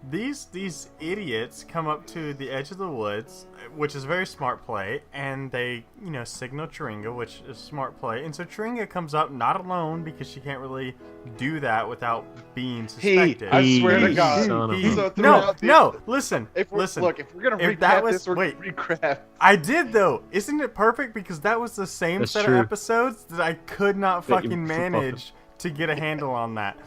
Speaker 1: these idiots come up to the edge of the woods, which is a very smart play, and they, signal Chiringa, which is a smart play. And so Chiringa comes up not alone because she can't really do that without being suspected.
Speaker 2: I swear to God.
Speaker 1: Listen.
Speaker 2: If we're gonna recap this, we're gonna recap.
Speaker 1: I did though. Isn't it perfect? Because that was the same set of episodes that I could not fucking manage to get a handle on that.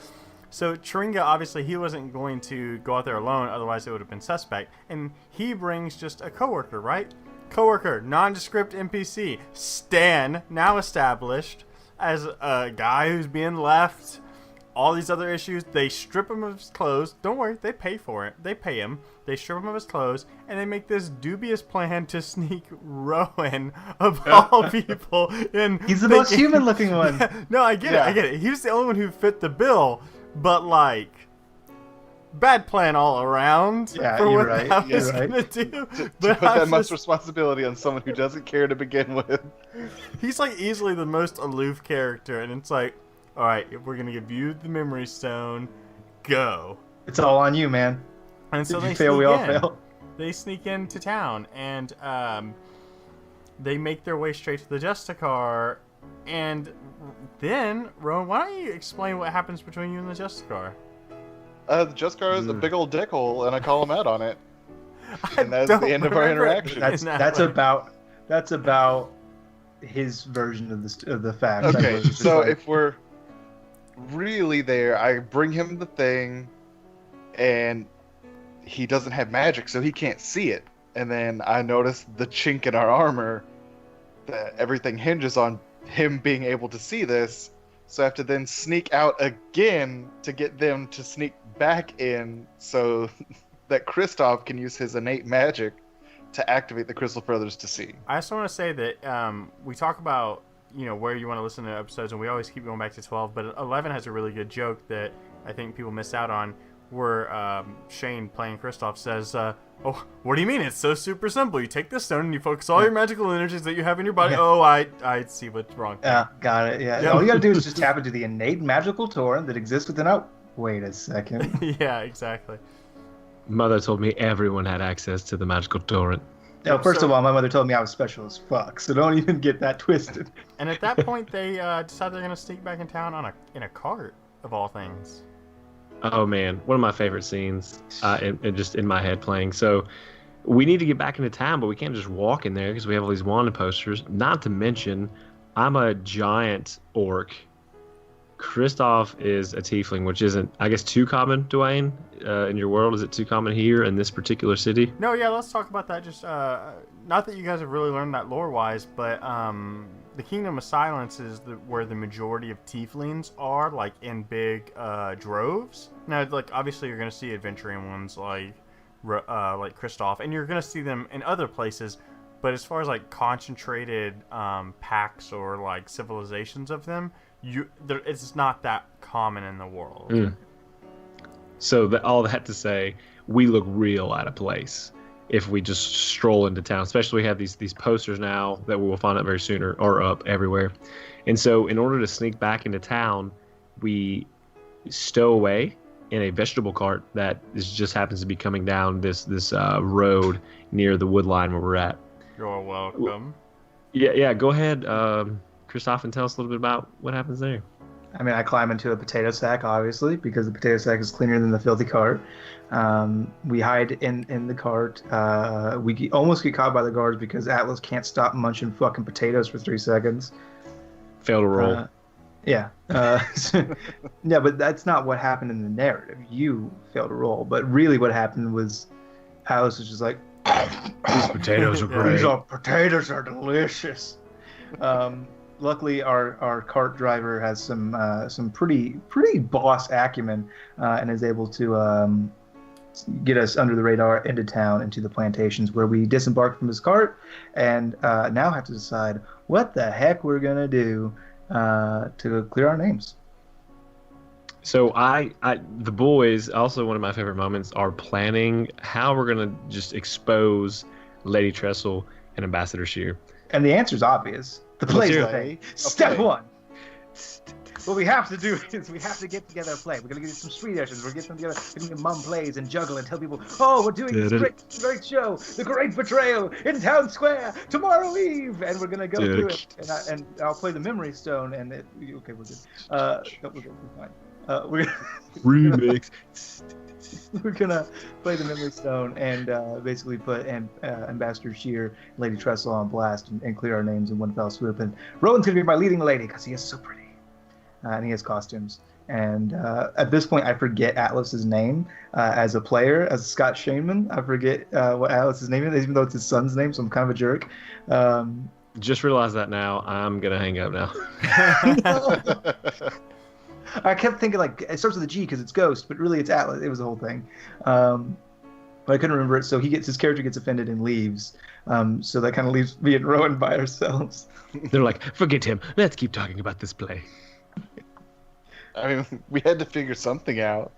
Speaker 1: So Chiringa, obviously, he wasn't going to go out there alone, otherwise it would have been suspect. And he brings just a coworker, right? Coworker, nondescript NPC. Stan, now established as a guy who's being left. All these other issues. They strip him of his clothes. Don't worry, they pay for it. They pay him. They strip him of his clothes, and they make this dubious plan to sneak Rowan, of all people, in.
Speaker 4: He's the most human-looking one.
Speaker 1: No, I get it. He was the only one who fit the bill. But, bad plan all around for what I was going to do.
Speaker 2: To put that much responsibility on someone who doesn't care to begin with.
Speaker 1: He's, easily the most aloof character, and it's like, all right, if we're going to give you the memory stone, go.
Speaker 4: It's all on you, man.
Speaker 1: And so
Speaker 4: we all fail.
Speaker 1: They sneak into town, and they make their way straight to the Justicar, and... Then, Rowan, why don't you explain what happens between you and the Justicar?
Speaker 2: The Justicar is a big old dickhole, and I call him out on it. And that's the end of our interaction.
Speaker 4: That's about his version of the fact.
Speaker 2: Okay, so if we're really there, I bring him the thing, and he doesn't have magic, so he can't see it. And then I notice the chink in our armor that everything hinges on him being able to see this, so I have to then sneak out again to get them to sneak back in so that Christoph can use his innate magic to activate the Crystal Brothers to see.
Speaker 1: I also want to say that we talk about where you want to listen to episodes, and we always keep going back to 12, but 11 has a really good joke that I think people miss out on, where Shane, playing Christoph, says, oh, what do you mean? It's so super simple. You take this stone and you focus all your magical energies that you have in your body. Oh, I see what's wrong.
Speaker 4: Yeah, got it. Yeah. All you gotta do is just tap into the innate magical torrent that exists within Wait a second.
Speaker 1: Yeah, exactly.
Speaker 3: Mother told me everyone had access to the magical torrent.
Speaker 4: No, first of all, my mother told me I was special as fuck, so don't even get that twisted.
Speaker 1: And at that point, they decide they're gonna sneak back in town in a cart of all things.
Speaker 3: Oh man, one of my favorite scenes, just in my head playing. So we need to get back into town, but we can't just walk in there because we have all these wanted posters. Not to mention, I'm a giant orc. Kristoff is a tiefling, which isn't, I guess, too common, Dwayne, in your world. Is it too common here in this particular city?
Speaker 1: No, yeah, let's talk about that. Just not that you guys have really learned that lore-wise, but the Kingdom of Silence is where the majority of tieflings are, like in big droves. Now, like obviously, you're gonna see adventuring ones like Kristoff, and you're gonna see them in other places. But as far as like concentrated packs or like civilizations of them, it's not that common in the world.
Speaker 3: So all that to say, we look real out of place if we just stroll into town. Especially we have these posters now that we will find out very soon are up everywhere. And so in order to sneak back into town, we stow away in a vegetable cart that just happens to be coming down this road near the wood line where we're at.
Speaker 1: You're welcome.
Speaker 3: Yeah. Go ahead, Kristoff, and tell us a little bit about what happens there.
Speaker 4: I mean, I climb into a potato sack, obviously, because the potato sack is cleaner than the filthy cart. We hide in the cart. We almost get caught by the guards because Atlas can't stop munching fucking potatoes for 3 seconds.
Speaker 3: Fail to roll.
Speaker 4: Yeah. Yeah, but that's not what happened in the narrative. You failed to roll. But really what happened was Atlas was just like,
Speaker 3: these potatoes are great.
Speaker 4: These potatoes are delicious. Luckily, our cart driver has some pretty boss acumen and is able to get us under the radar into town, into the plantations, where we disembark from his cart and now have to decide what the heck we're gonna do to clear our names.
Speaker 3: So the boys, also one of my favorite moments, are planning how we're gonna just expose Lady Trestle and Ambassador Shear.
Speaker 4: And the answer's obvious. The play's okay. Step 1. What we have to do is we have to get together a play. We're going to get some street actions. We're going to get them together. We're going to mum plays and juggle and tell people, oh, we're doing this great show, The Great Betrayal in Town Square tomorrow eve. And we're going to go through it. And I'll play the Memory Stone. And okay, we're good. We're good. We're fine.
Speaker 3: Remix.
Speaker 4: We're gonna play the Memory Stone and basically put Ambassador Shear and Lady Trestle on blast and clear our names in one fell swoop. And Rowan's gonna be my leading lady because he is so pretty, and he has costumes. And at this point, I forget Atlas's name as a player, as Scott Shaneman. I forget what Atlas's name is, even though it's his son's name. So I'm kind of a jerk.
Speaker 3: Just realized that now. I'm gonna hang up now.
Speaker 4: I kept thinking like it starts with a G because it's Ghost, but really it's Atlas. It was the whole thing, but I couldn't remember it. So his character gets offended and leaves. So that kind of leaves me and Rowan by ourselves.
Speaker 3: They're like, forget him. Let's keep talking about this play.
Speaker 2: I mean, we had to figure something out.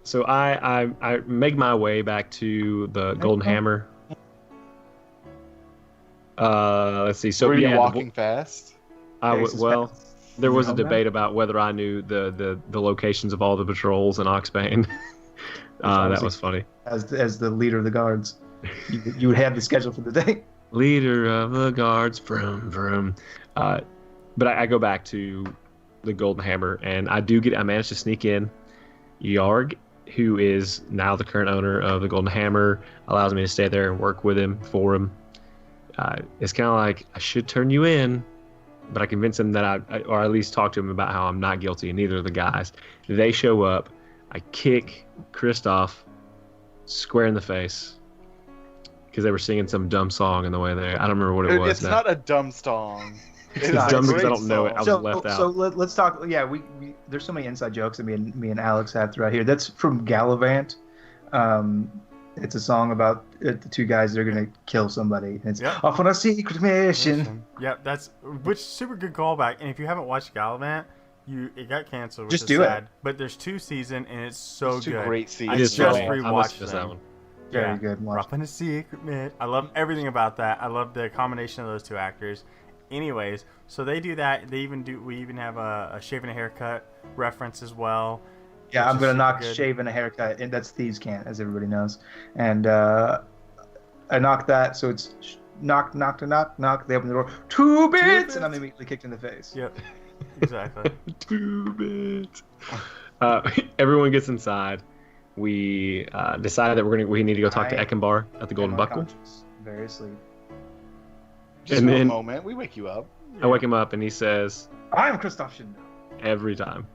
Speaker 3: So I make my way back to the Golden Hammer. Let's see. So
Speaker 2: were you walking fast?
Speaker 3: There was a debate about whether I knew the locations of all the patrols in Oxbane. That was funny.
Speaker 4: As the leader of the guards, you would have the schedule for the day.
Speaker 3: Leader of the guards, vroom vroom. But I go back to the Golden Hammer, and I managed to sneak in. Yarg, who is now the current owner of the Golden Hammer, allows me to stay there and work with him for him. It's kind of like, I should turn you in, but I convince him that or at least talk to him about how I'm not guilty, and neither of the guys. They show up. I kick Kristoff square in the face because they were singing some dumb song on the way there. I don't remember what it was.
Speaker 2: It's not a dumb song.
Speaker 3: It's dumb because I don't know it. I was left out.
Speaker 4: So let's talk. Yeah, we there's so many inside jokes that me and Alex have throughout here. That's from Gallivant. It's a song about the two guys that are going to kill somebody. It's off on a secret mission.
Speaker 1: Yep, which super good callback. And if you haven't watched Gallivant, it got canceled, which
Speaker 4: just
Speaker 1: is
Speaker 4: do
Speaker 1: sad.
Speaker 4: it.
Speaker 1: But there's 2 seasons, and it's so
Speaker 2: good.
Speaker 1: Two
Speaker 2: great seasons.
Speaker 1: I just rewatched
Speaker 3: that one.
Speaker 4: Very good.
Speaker 1: Up in a secret mission. I love everything about that. I love the combination of those 2 actors. Anyways, so they do that. We even have a shaving a haircut reference as well.
Speaker 4: Yeah, I'm gonna knock
Speaker 1: good.
Speaker 4: shave and a haircut, and that's thieves' cant, as everybody knows. And I knock that, so it's knock, knock, knock, knock. They open the door, 2 bits, and I'm immediately kicked in the face.
Speaker 1: Yep, exactly.
Speaker 3: 2 bits. Everyone gets inside. We decide that we need to go talk to Ekenbar at the Golden Buckle.
Speaker 4: Very asleep.
Speaker 2: Just for a moment, we wake you up.
Speaker 3: I wake him up and he says,
Speaker 4: "I'm Christoph Schindler."
Speaker 3: Every time.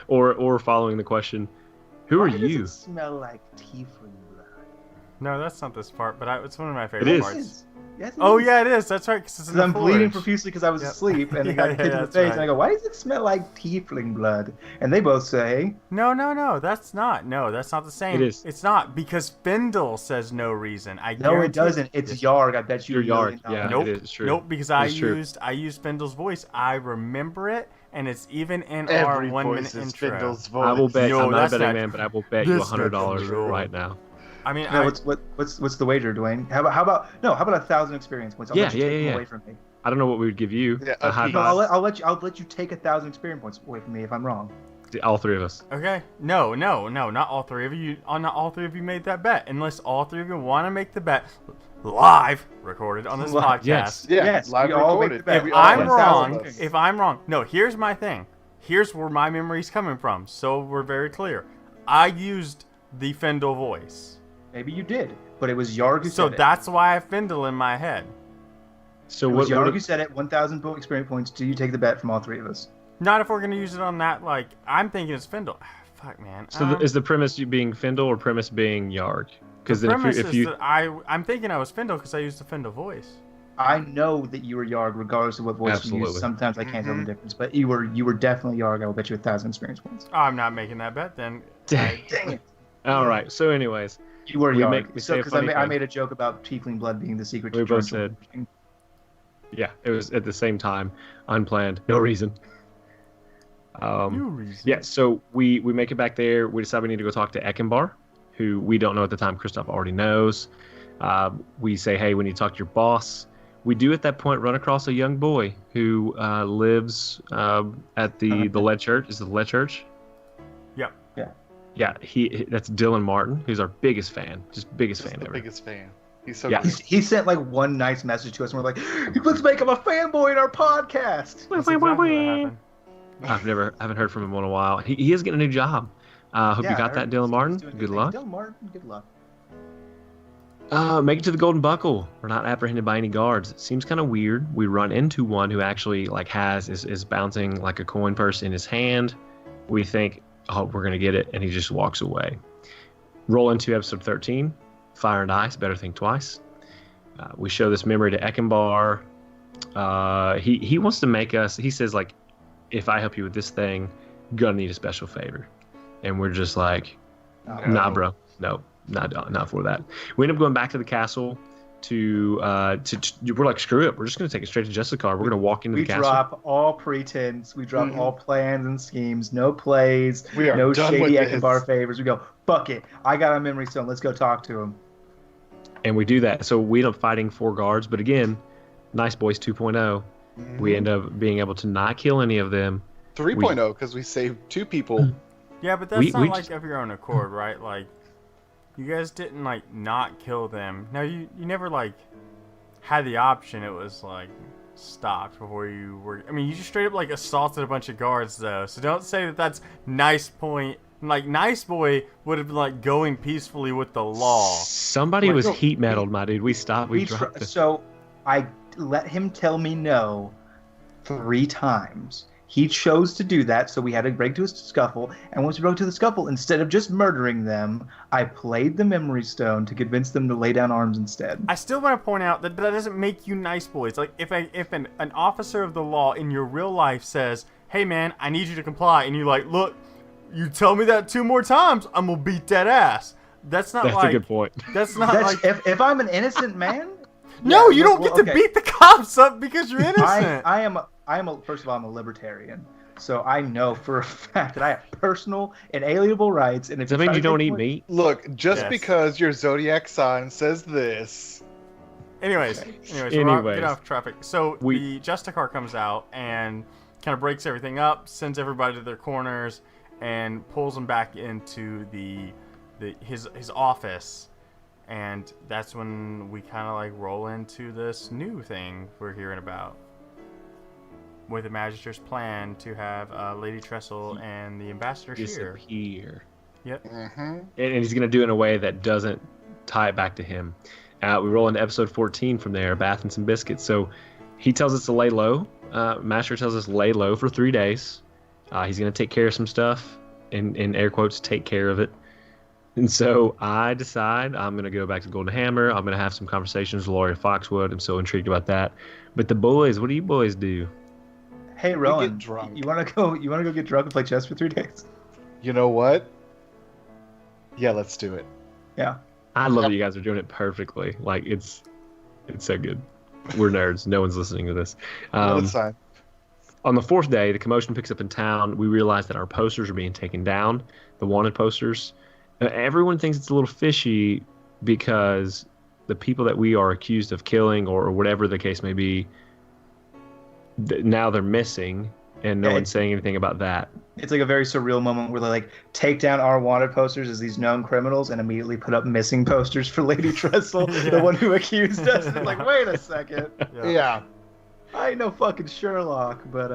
Speaker 3: or following the question, "Who are you?"
Speaker 4: Does it smell like tiefling blood?
Speaker 1: No, that's not this part, but it's one of my favorite parts.
Speaker 4: Yes,
Speaker 1: yeah, it is. That's right. Because
Speaker 4: I'm bleeding profusely because I was asleep, and I got kicked in the face, and I go, "Why does it smell like tiefling blood?" And they both say,
Speaker 1: No, that's not. No, that's not the same.
Speaker 3: It is.
Speaker 1: It's not, because Findle says no reason.
Speaker 4: No, it doesn't. It's Yarg. I bet you.
Speaker 3: You're Yarg. Yeah,
Speaker 1: nope.
Speaker 3: it is true.
Speaker 1: Nope, because I used Findle's voice. I remember it, and it's even in our 1 minute intro.
Speaker 2: Findle's voice.
Speaker 3: I will bet.
Speaker 1: No,
Speaker 3: I'm not a
Speaker 1: that's
Speaker 3: betting
Speaker 1: not
Speaker 3: man, but I will bet you $100 right now.
Speaker 1: I mean,
Speaker 4: what's the wager, Dwayne? How about 1,000 experience points? I'll let you take them away from me.
Speaker 3: I don't know what we would give you.
Speaker 2: Yeah,
Speaker 4: I'll let you take 1,000 experience points away from me if I'm wrong.
Speaker 3: All 3 of us.
Speaker 1: Okay. No, not all 3 of you. Not all 3 of you made that bet, unless all 3 of you want to make the bet live, recorded on this podcast.
Speaker 4: Yes,
Speaker 2: live
Speaker 4: we all make
Speaker 2: recorded.
Speaker 4: the bet.
Speaker 1: If I'm wrong, no. Here's my thing. Here's where my memory's coming from. So we're very clear. I used the Findle voice.
Speaker 4: Maybe you did, but it was Yarg who said it.
Speaker 1: So that's why I have Findle in my head.
Speaker 4: So what? Yarg who said it. 1,000 experience points. Do you take the bet from all 3 of us?
Speaker 1: Not if we're gonna use it on that. Like, I'm thinking it's Findle. Fuck, man.
Speaker 3: So is the premise you being Findle or premise being Yarg? Because
Speaker 1: the premise is that I'm thinking I was Findle because I used the Findle voice.
Speaker 4: I know that you were Yarg, regardless of what voice you used. Sometimes I can't tell the difference, but you were definitely Yarg. I will bet you 1,000 experience points.
Speaker 1: I'm not making that bet then.
Speaker 3: Dang it! All right. So, anyways.
Speaker 4: You were Yarg. Because I made a joke about tiefling blood being the secret to
Speaker 3: both said. Yeah, it was at the same time, unplanned, no reason.
Speaker 1: No reason.
Speaker 3: Yeah, so we make it back there. We decide we need to go talk to Ekenbar, who we don't know at the time. Christoph already knows. We say, hey, we need to talk to your boss. We do at that point run across a young boy who lives at the Lead Church. Is it the Lead Church?
Speaker 1: Yep.
Speaker 3: Yeah, that's Dylan Martin, who's our biggest fan, biggest fan ever.
Speaker 2: Biggest fan. He's so
Speaker 3: good.
Speaker 4: He sent like one nice message to us, and we're like, "Let's make him a fanboy in our podcast."
Speaker 1: That's exactly what happened.
Speaker 3: I haven't heard from him in a while. He is getting a new job. Hope you got that, Dylan Martin. Good luck.
Speaker 4: Dylan Martin, good luck.
Speaker 3: Make it to the Golden Buckle. We're not apprehended by any guards. It seems kind of weird. We run into one who actually is bouncing like a coin purse in his hand. We think, oh, we're going to get it, and he just walks away. Roll into episode 13, Fire and Ice, Better Think Twice. We show this memory to Ekenbar. He wants to make us, he says, like, if I help you with this thing, you're going to need a special favor. And we're just like, nah, bro. No, not for that. We end up going back to the castle we're like, screw it. We're just going to take it straight to Jessica. We're going to walk into the castle.
Speaker 4: We drop all pretense. We drop all plans and schemes. No plays.
Speaker 2: We are
Speaker 4: no
Speaker 2: done
Speaker 4: shady
Speaker 2: with
Speaker 4: Ekenbar favors. We go, fuck it. I got a memory stone. Let's go talk to him.
Speaker 3: And we do that. So we end up fighting 4 guards. But again, Nice Boys 2.0. We end up being able to not kill any of them.
Speaker 2: 3.0 because we saved 2 people.
Speaker 1: Yeah, but that's not like of your own accord, right? Like, you guys didn't like not kill them. No, you never like had the option. It was like stopped before you were. I mean, you just straight up like assaulted a bunch of guards though. So don't say that that's Nice Point. Like, Nice Boy would have been like going peacefully with the law.
Speaker 3: Somebody was heat metaled, my dude. We stopped. We dropped it.
Speaker 4: So I let him tell me no 3 times. He chose to do that, so we had to break to a scuffle. And once we broke to the scuffle, instead of just murdering them, I played the memory stone to convince them to lay down arms instead.
Speaker 1: I still want to point out that doesn't make you Nice Boys. Like, if an officer of the law in your real life says, hey man, I need you to comply, and you're like, look, you tell me that 2 more times, I'm going to beat that ass. That's not
Speaker 3: That's a good point.
Speaker 1: That's not like...
Speaker 4: If I'm an innocent man...
Speaker 1: No, you don't get to beat the cops up because you're innocent.
Speaker 4: First of all, I'm a libertarian, so I know for a fact that I have personal and alienable rights. And if
Speaker 3: does that mean you don't eat meat?
Speaker 2: Look, just because your zodiac sign says this.
Speaker 1: Anyways, get off traffic. So the Justicar comes out and kind of breaks everything up, sends everybody to their corners, and pulls him back into his office. And that's when we kind of like roll into this new thing we're hearing about, with the Magister's plan to have Lady Trestle and the Ambassador
Speaker 3: disappear.
Speaker 1: Yep.
Speaker 2: Mm-hmm.
Speaker 3: And he's going to do it in a way that doesn't tie it back to him. We roll into episode 14 from there, Bath and Some Biscuits. So he tells us to lay low. Master tells us lay low for 3 days. He's going to take care of some stuff, in air quotes, take care of it. And so I decide I'm going to go back to Golden Hammer. I'm going to have some conversations with Laurie Foxwood. I'm so intrigued about that. But the boys, what do you boys do?
Speaker 4: Hey, Rowan,
Speaker 2: get drunk.
Speaker 4: You want to go get drunk and play chess for 3 days?
Speaker 2: You know what? Yeah, let's do it.
Speaker 4: Yeah.
Speaker 3: I love that you guys are doing it perfectly. Like, it's so good. We're nerds. No one's listening to this.
Speaker 2: That's fine.
Speaker 3: On the 4th day, the commotion picks up in town. We realize that our posters are being taken down, the wanted posters. Everyone thinks it's a little fishy because the people that we are accused of killing, or whatever the case may be, now they're missing, and no one's saying anything about that.
Speaker 4: It's like a very surreal moment where they like take down our wanted posters as these known criminals and immediately put up missing posters for Lady Trestle, the one who accused us. It's like, wait a second.
Speaker 2: Yeah.
Speaker 4: I ain't no fucking Sherlock, but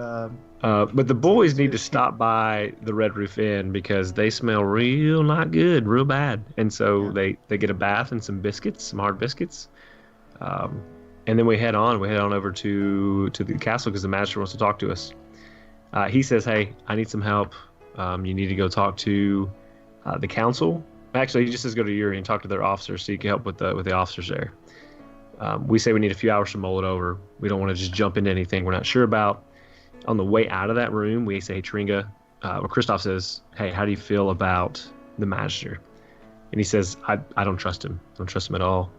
Speaker 3: the boys need to stop by the Red Roof Inn because they smell real not good, real bad. And so they get a bath and some biscuits, some hard biscuits. And then we head on over to the castle because the master wants to talk to us. He says, hey, I need some help. You need to go talk to the council. Actually, he just says go to Yuri and talk to their officers so you can help with the officers there. We say we need a few hours to mull it over. We don't want to just jump into anything we're not sure about. On the way out of that room, we say, hey, Tringa, Kristoff says, hey, how do you feel about the Magister? And he says, I don't trust him. I don't trust him at all.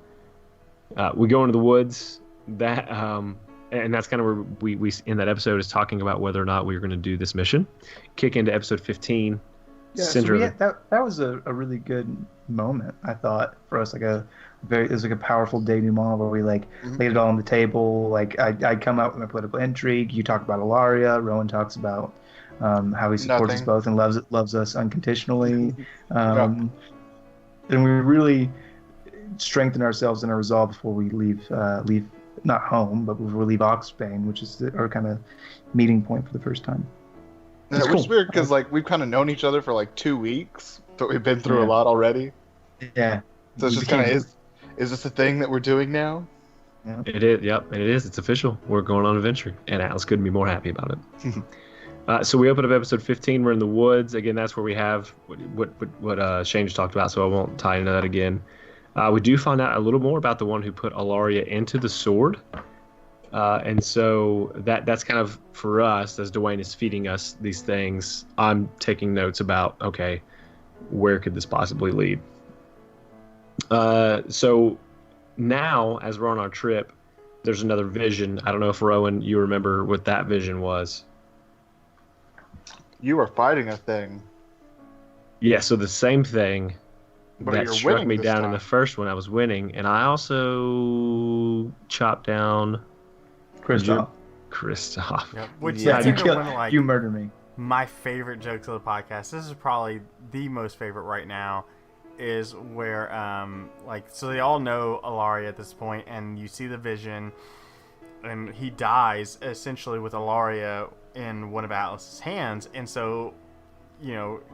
Speaker 3: We go into the woods. And that's kind of where we in that episode is talking about whether or not we were going to do this mission. Kick into episode 15.
Speaker 4: Yeah, that was a really good moment, I thought, for us. It was like a powerful denouement where we laid it all on the table. Like I come out with my political intrigue. You talk about Ilaria. Rowan talks about how he supports us both and loves us unconditionally. And we really strengthen ourselves in our resolve before we leave not home, but before we leave Oxbane, which is our kind of meeting point for the first time.
Speaker 2: It's cool. Weird because we've kind of known each other for 2 weeks, but we've been through a lot already.
Speaker 4: Yeah.
Speaker 2: So it's just kind of is this a thing that we're doing now?
Speaker 3: Yeah. It is. Yep, it is. It's official. We're going on an adventure, and Alice couldn't be more happy about it. So we open up episode 15. We're in the woods again. That's where we have what Shane just talked about. So I won't tie into that again. We do find out a little more about the one who put Ilaria into the sword. And so that's kind of, for us, as Dwayne is feeding us these things, I'm taking notes about, okay, where could this possibly lead? So now, as we're on our trip, there's another vision. I don't know if, Rowan, you remember what that vision was.
Speaker 2: You were fighting a thing.
Speaker 3: Yeah, so the same thing
Speaker 2: but
Speaker 3: that struck me down in the first one. I was winning, and I also chopped down Kristoff.
Speaker 1: Yep. Which
Speaker 4: you murdered me.
Speaker 1: My favorite jokes of the podcast. This is probably the most favorite right now. Is where so they all know Ilaria at this point, and you see the vision, and he dies essentially with Ilaria in one of Atlas's hands, and so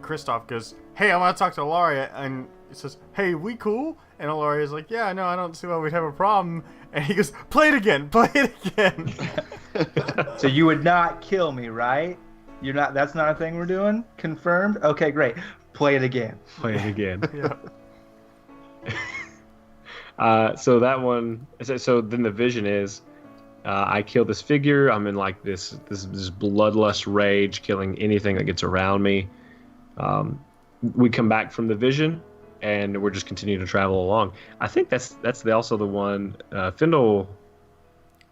Speaker 1: Kristoff goes, "Hey, I want to talk to Ilaria," and he says, "Hey, we cool?" And Ilaria's like, "Yeah, no, I don't see why we'd have a problem." And he goes, play it again.
Speaker 4: So you would not kill me, right? You're not. That's not a thing we're doing. Confirmed. Okay, great. Play it again.
Speaker 3: So that one. So then the vision is, I kill this figure. I'm in this bloodlust rage, killing anything that gets around me. We come back from the vision, and we're just continuing to travel along. I think that's also the one.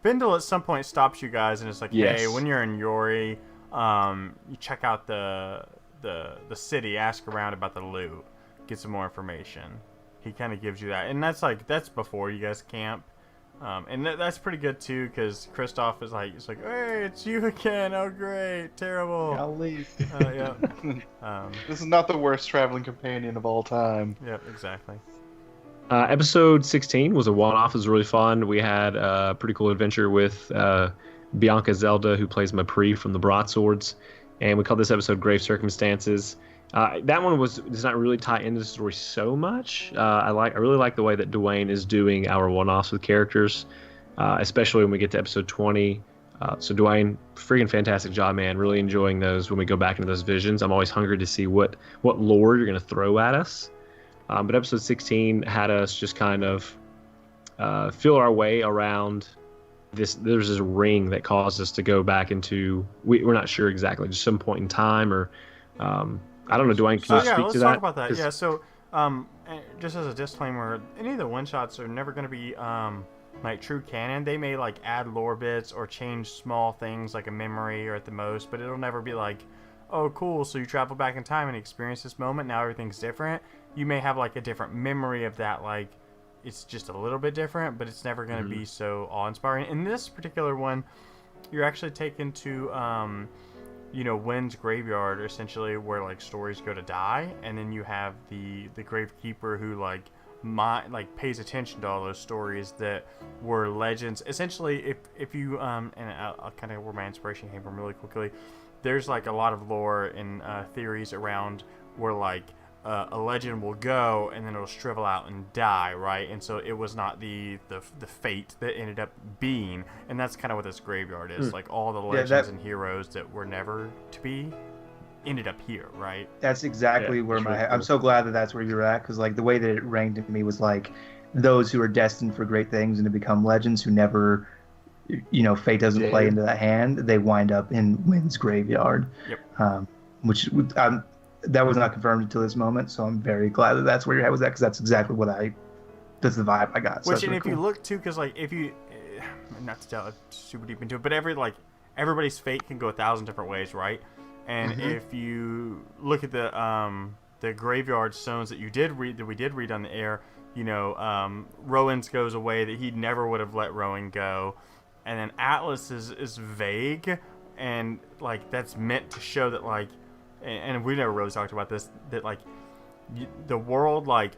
Speaker 3: Findle
Speaker 1: at some point stops you guys, and it's like, hey, when you're in Yori, you check out the city, ask around about the loot, get some more information. He kind of gives you that, and that's before you guys camp. And that's pretty good too, because Kristoff is like, hey, it's you again. Oh, great, terrible.
Speaker 4: I'll leave.
Speaker 1: Yeah.
Speaker 2: This is not the worst traveling companion of all time.
Speaker 1: Yep, exactly.
Speaker 3: Episode 16 was a one-off. It was really fun. We had a pretty cool adventure with Bianca Zelda, who plays Mapri from the Broadswords, and we called this episode Grave Circumstances. That one does not really tie into the story so much. I really like the way that Dwayne is doing our one-offs with characters, especially when we get to episode 20. So Dwayne, freaking fantastic job, man. Really enjoying those when we go back into those visions. I'm always hungry to see what lore you're going to throw at us. But episode 16 had us just kind of feel our way around this. There's this ring that caused us to go back into, we're not sure exactly, just some point in time, or I don't know, Dwayne, can you speak to that?
Speaker 1: Let's talk about that. Yeah, so just as a disclaimer, any of the one-shots are never going to be like true canon. They may like add lore bits or change small things like a memory or at the most, but it'll never be like, oh cool, so you travel back in time and experience this moment, now everything's different. You may have like a different memory of that, like it's just a little bit different, but it's never going to be so awe-inspiring. In this particular one, you're actually taken to Wynn's graveyard, essentially, where like stories go to die, and then you have the gravekeeper who like pays attention to all those stories that were legends. Essentially, if you and I'll kind of where my inspiration came from really quickly. There's like a lot of lore and theories around where like a legend will go and then it'll shrivel out and die, right? And so it was not the fate that ended up being, and that's kind of what this graveyard is. Like all the legends and heroes that were never to be ended up here, right?
Speaker 4: That's exactly where I'm so glad that that's where you're at, because like the way that it rang to me was like those who are destined for great things and to become legends who never, fate doesn't play into that hand, they wind up in Wynn's graveyard.
Speaker 1: Yep.
Speaker 4: Which that was not confirmed until this moment, so I'm very glad that that's where your head was at, because that's exactly that's the vibe I got. So
Speaker 1: which, and if you look too, because like if you, not to delve super deep into it, but everybody's fate can go 1,000 different ways, right? And if you look at the graveyard stones that we did read on the air, Rowan's goes away, that he never would have let Rowan go, and then Atlas is vague, and like that's meant to show that like, and we never really talked about this, that like the world, like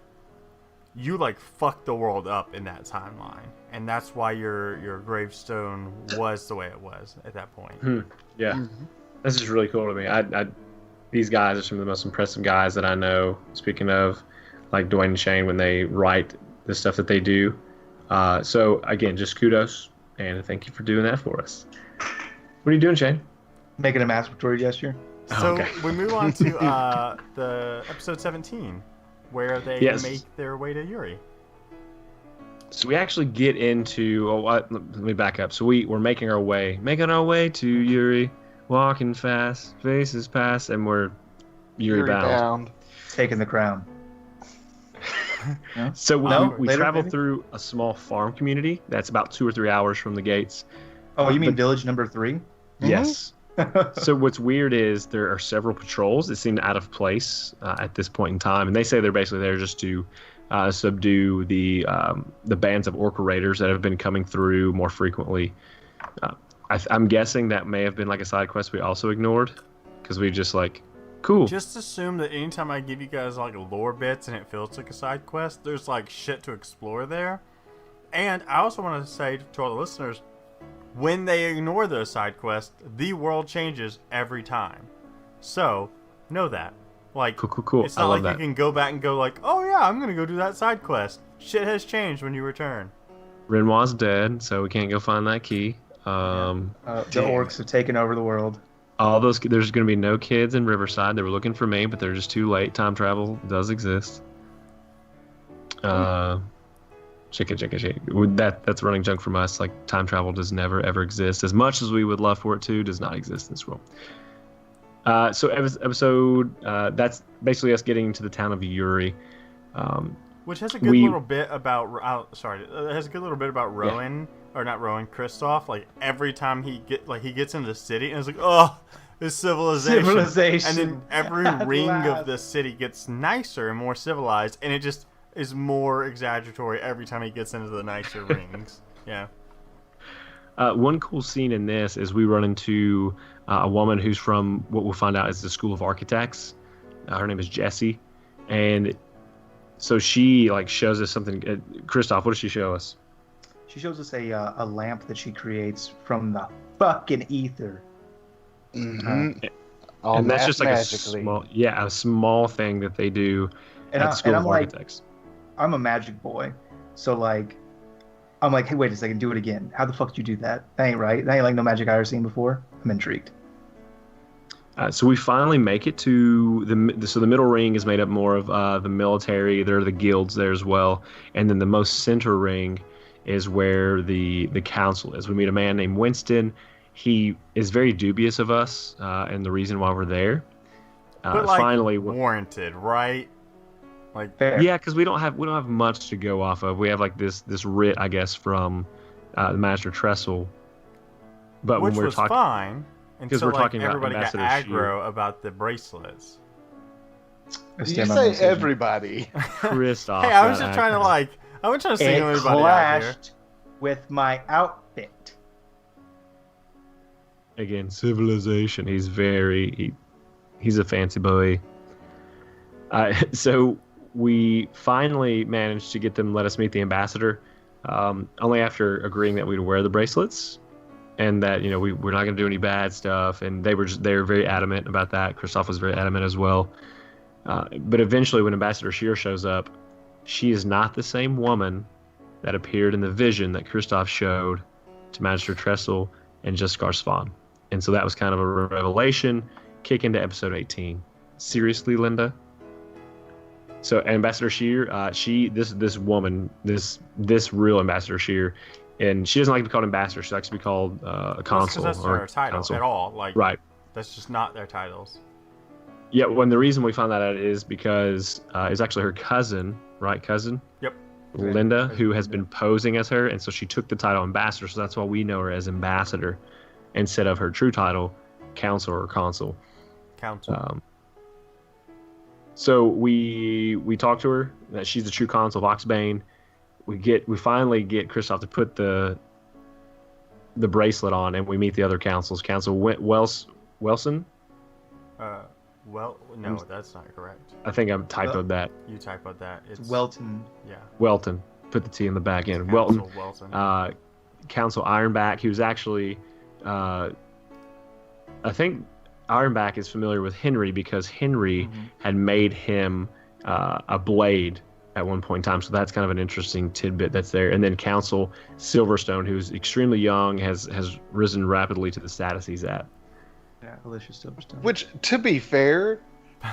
Speaker 1: you like fucked the world up in that timeline, and that's why your gravestone was the way it was at that point.
Speaker 3: Yeah. This is really cool to me. These guys are some of the most impressive guys that I know. Speaking of, like Dwayne and Shane, when they write the stuff that they do. So again, just kudos and thank you for doing that for us. What are you doing, Shane?
Speaker 4: Making a masturbatory gesture.
Speaker 1: So we move on to the episode 17, where they make their way to Uri.
Speaker 3: So we actually get into. Let me back up. So we're making our way to Uri. Walking fast, faces past, and we're Uri bound.
Speaker 4: Taking the crown.
Speaker 3: So we travel through a small farm community that's about 2 or 3 hours from the gates.
Speaker 4: Oh, you mean village number 3?
Speaker 3: Yes. So what's weird is there are several patrols that seem out of place at this point in time, and they say they're basically there just to subdue the bands of orca raiders that have been coming through more frequently. I'm guessing that may have been like a side quest we also ignored, because we just like, cool.
Speaker 1: Just assume that anytime I give you guys like lore bits and it feels like a side quest, there's like shit to explore there. And I also want to say to all the listeners, when they ignore those side quests, the world changes every time. So know that. Like,
Speaker 3: cool.
Speaker 1: It's not like you can go back and go like, oh yeah, I'm gonna go do that side quest. Shit has changed when you return.
Speaker 3: Renoir's dead, so we can't go find that key.
Speaker 4: The orcs have taken over the world.
Speaker 3: There's going to be no kids in Riverside. They were looking for me, but they're just too late. Time travel does exist. Shake. That's running junk from us. Like, time travel does never ever exist. As much as we would love for it to, does not exist in this world. So episode that's basically us getting into the town of Uri.
Speaker 1: Which has a good little bit about. It has a good little bit about Rowan. Yeah. Or not Rowan, Kristoff. Like every time he gets into the city, and it's like, oh, this civilization. And then every ring of the city gets nicer and more civilized, and it just is more exaggeratory every time he gets into the nicer rings. Yeah.
Speaker 3: One cool scene in this is we run into a woman who's from what we'll find out is the School of Architects. Her name is Jessie, and so she like shows us something. Christoph, what does she show us?
Speaker 4: She shows us a lamp that she creates from the fucking ether.
Speaker 2: Mm-hmm.
Speaker 3: And that's just like a small thing that they do at the School of Architects.
Speaker 4: I'm a magic boy, so like, I'm like, hey, wait a second, do it again. How the fuck did you do that? That ain't right. That ain't like no magic I ever seen before. I'm intrigued.
Speaker 3: So we finally make it to the middle ring is made up more of the military. There are the guilds there as well, and then the most center ring is where the council is. We meet a man named Winston. He is very dubious of us and the reason why we're there.
Speaker 1: But like, finally warranted, right? Like,
Speaker 3: yeah, because we don't have much to go off of. We have like this writ, I guess, from the Master Trestle. But
Speaker 1: which
Speaker 3: when we're
Speaker 1: was
Speaker 3: talking,
Speaker 1: fine until
Speaker 3: we're
Speaker 1: like
Speaker 3: talking
Speaker 1: everybody
Speaker 3: about
Speaker 1: got aggro about the bracelets.
Speaker 2: You say everybody.
Speaker 3: Christoph.
Speaker 1: Hey, I was just trying to single everybody out here.
Speaker 4: With my outfit.
Speaker 3: Again, civilization. He's he's a fancy boy. So we finally managed to get them to let us meet the ambassador, only after agreeing that we'd wear the bracelets, and that we're not going to do any bad stuff. And they were very adamant about that. Christoph was very adamant as well. But eventually, when Ambassador Shear shows up, she is not the same woman that appeared in the vision that Christoph showed to Magister Trestle and Jaskar Svan. And so that was kind of a revelation. Kick into episode 18. Seriously, Linda? So Ambassador Shear, this woman, this real Ambassador Shear, and she doesn't like to be called ambassador. She likes to be called a consul.
Speaker 1: That's her title
Speaker 3: consul.
Speaker 1: At all. Like,
Speaker 3: right.
Speaker 1: That's just not their titles.
Speaker 3: Yeah, when the reason we found that out is because it's actually her cousin, right? Cousin?
Speaker 1: Yep.
Speaker 3: Linda, who has been posing as her, and so she took the title ambassador, so that's why we know her as ambassador instead of her true title, counsel or consul.
Speaker 1: Counsel.
Speaker 3: So we talked to her that she's the true consul of Oxbane. We finally get Christoph to put the bracelet on, and we meet the other councils. Council Welson.
Speaker 1: No, that's not correct.
Speaker 3: I think I'm typoed that.
Speaker 1: You typoed that. It's
Speaker 4: Welton.
Speaker 1: Yeah.
Speaker 3: Welton. Put the T in the back end.
Speaker 1: Welton.
Speaker 3: Council Ironback. He was actually, I think Ironback is familiar with Henry because Henry had made him a blade at one point in time. So that's kind of an interesting tidbit that's there. And then Council Silverstone, who's extremely young, has risen rapidly to the status he's at.
Speaker 4: Yeah, Alicia Silverstone.
Speaker 2: Which, to be fair,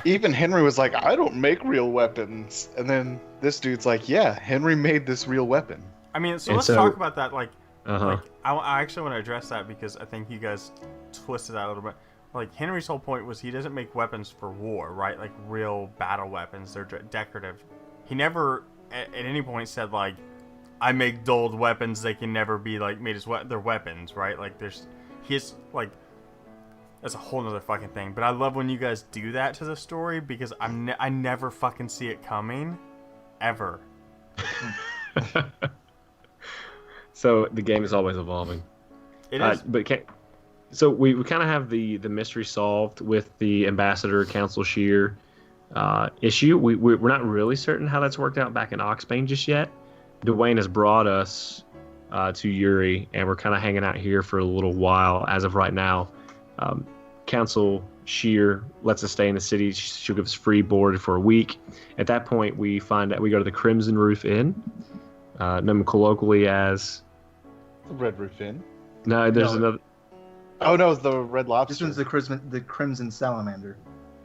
Speaker 2: even Henry was like, I don't make real weapons. And then this dude's like, yeah, Henry made this real weapon.
Speaker 1: I mean, let's talk about that. Like, I actually want to address that because I think you guys twisted that a little bit. Like, Henry's whole point was he doesn't make weapons for war, right? Like, real battle weapons. They're decorative. He never, at any point, said, like, I make dulled weapons. They can never be, like, made as they're weapons, right? Like, that's a whole nother fucking thing. But I love when you guys do that to the story because I never fucking see it coming. Ever.
Speaker 3: So the game is always evolving.
Speaker 1: It is.
Speaker 3: So we kind of have the mystery solved with the Ambassador Council Shear issue. We're not really certain how that's worked out back in Oxbane just yet. Dwayne has brought us to Yuri, and we're kind of hanging out here for a little while as of right now. Council Shear lets us stay in the city. She'll give us free board for a week. At that point, we find out we go to the Crimson Roof Inn, known colloquially as
Speaker 2: the Red Roof Inn.
Speaker 3: No, there's another.
Speaker 2: Oh no, it's the Red Lobster.
Speaker 4: This one's the Crimson Salamander.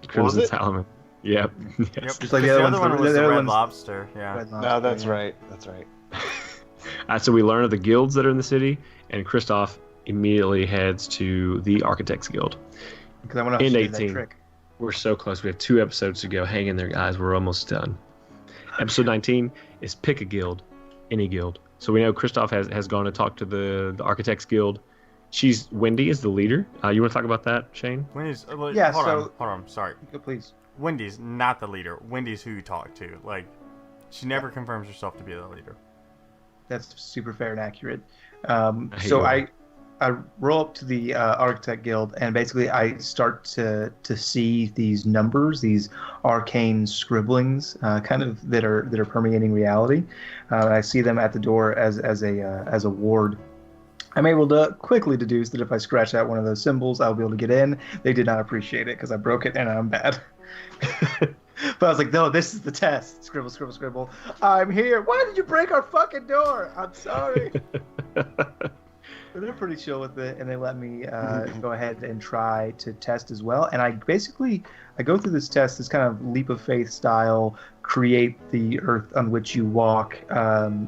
Speaker 3: Crimson Salamander. Yep. Yes.
Speaker 1: Yep. Just like the other one was the Red Lobster. Yeah.
Speaker 4: Red Lobster,
Speaker 2: no, that's right. That's right.
Speaker 3: So we learn of the guilds that are in the city, and Christoph immediately heads to the Architects Guild.
Speaker 4: Because I want to do that trick.
Speaker 3: We're so close. We have 2 episodes to go. Hang in there, guys. We're almost done. Episode 19 is pick a guild, any guild. So we know Christoph has gone to talk to the Architects Guild. Wendy is the leader. You want to talk about that, Shane?
Speaker 1: Wendy's.
Speaker 4: Hold
Speaker 1: on. Sorry.
Speaker 4: Go, please.
Speaker 1: Wendy's not the leader. Wendy's who you talk to. Like, she never confirms herself to be the leader.
Speaker 4: That's super fair and accurate. I roll up to the Architect Guild, and basically I start to see these numbers, these arcane scribblings, kind of that are permeating reality. I see them at the door as a ward. I'm able to quickly deduce that if I scratch out one of those symbols, I'll be able to get in. They did not appreciate it because I broke it and I'm bad. But I was like, no, this is the test. Scribble, scribble, scribble. I'm here. Why did you break our fucking door? I'm sorry. But they're pretty chill with it, and they let me go ahead and try to test as well. And I go through this test, this kind of leap of faith style, create the earth on which you walk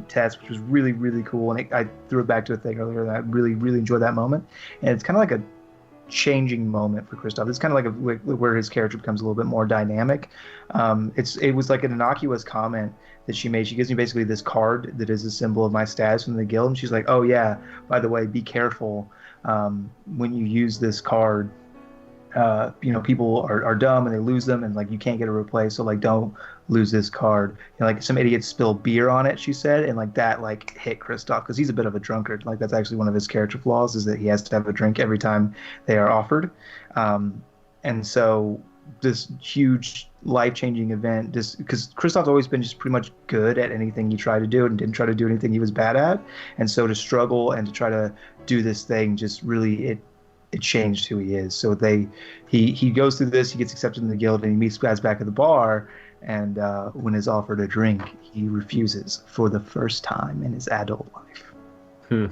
Speaker 4: test, which was really, really cool. And I threw it back to a thing earlier, and I really, really enjoyed that moment. And it's kind of like a changing moment for Kristoff. It's kind of like where his character becomes a little bit more dynamic. It was like an innocuous comment that she made. She gives me basically this card that is a symbol of my status from the guild, and she's like, oh yeah, by the way, be careful when you use this card. People are dumb and they lose them, and like you can't get it replaced, so like don't lose this card. Like some idiots spill beer on it, she said, and like that like hit Kristoff because he's a bit of a drunkard. Like that's actually one of his character flaws, is that he has to have a drink every time they are offered. And so this huge life-changing event, just because Kristoff's always been just pretty much good at anything he tried to do and didn't try to do anything he was bad at, and so to struggle and to try to do this thing just really it changed who he is. So he goes through this, he gets accepted in the guild, and he meets guys back at the bar, and when is offered a drink, he refuses for the first time in his adult life.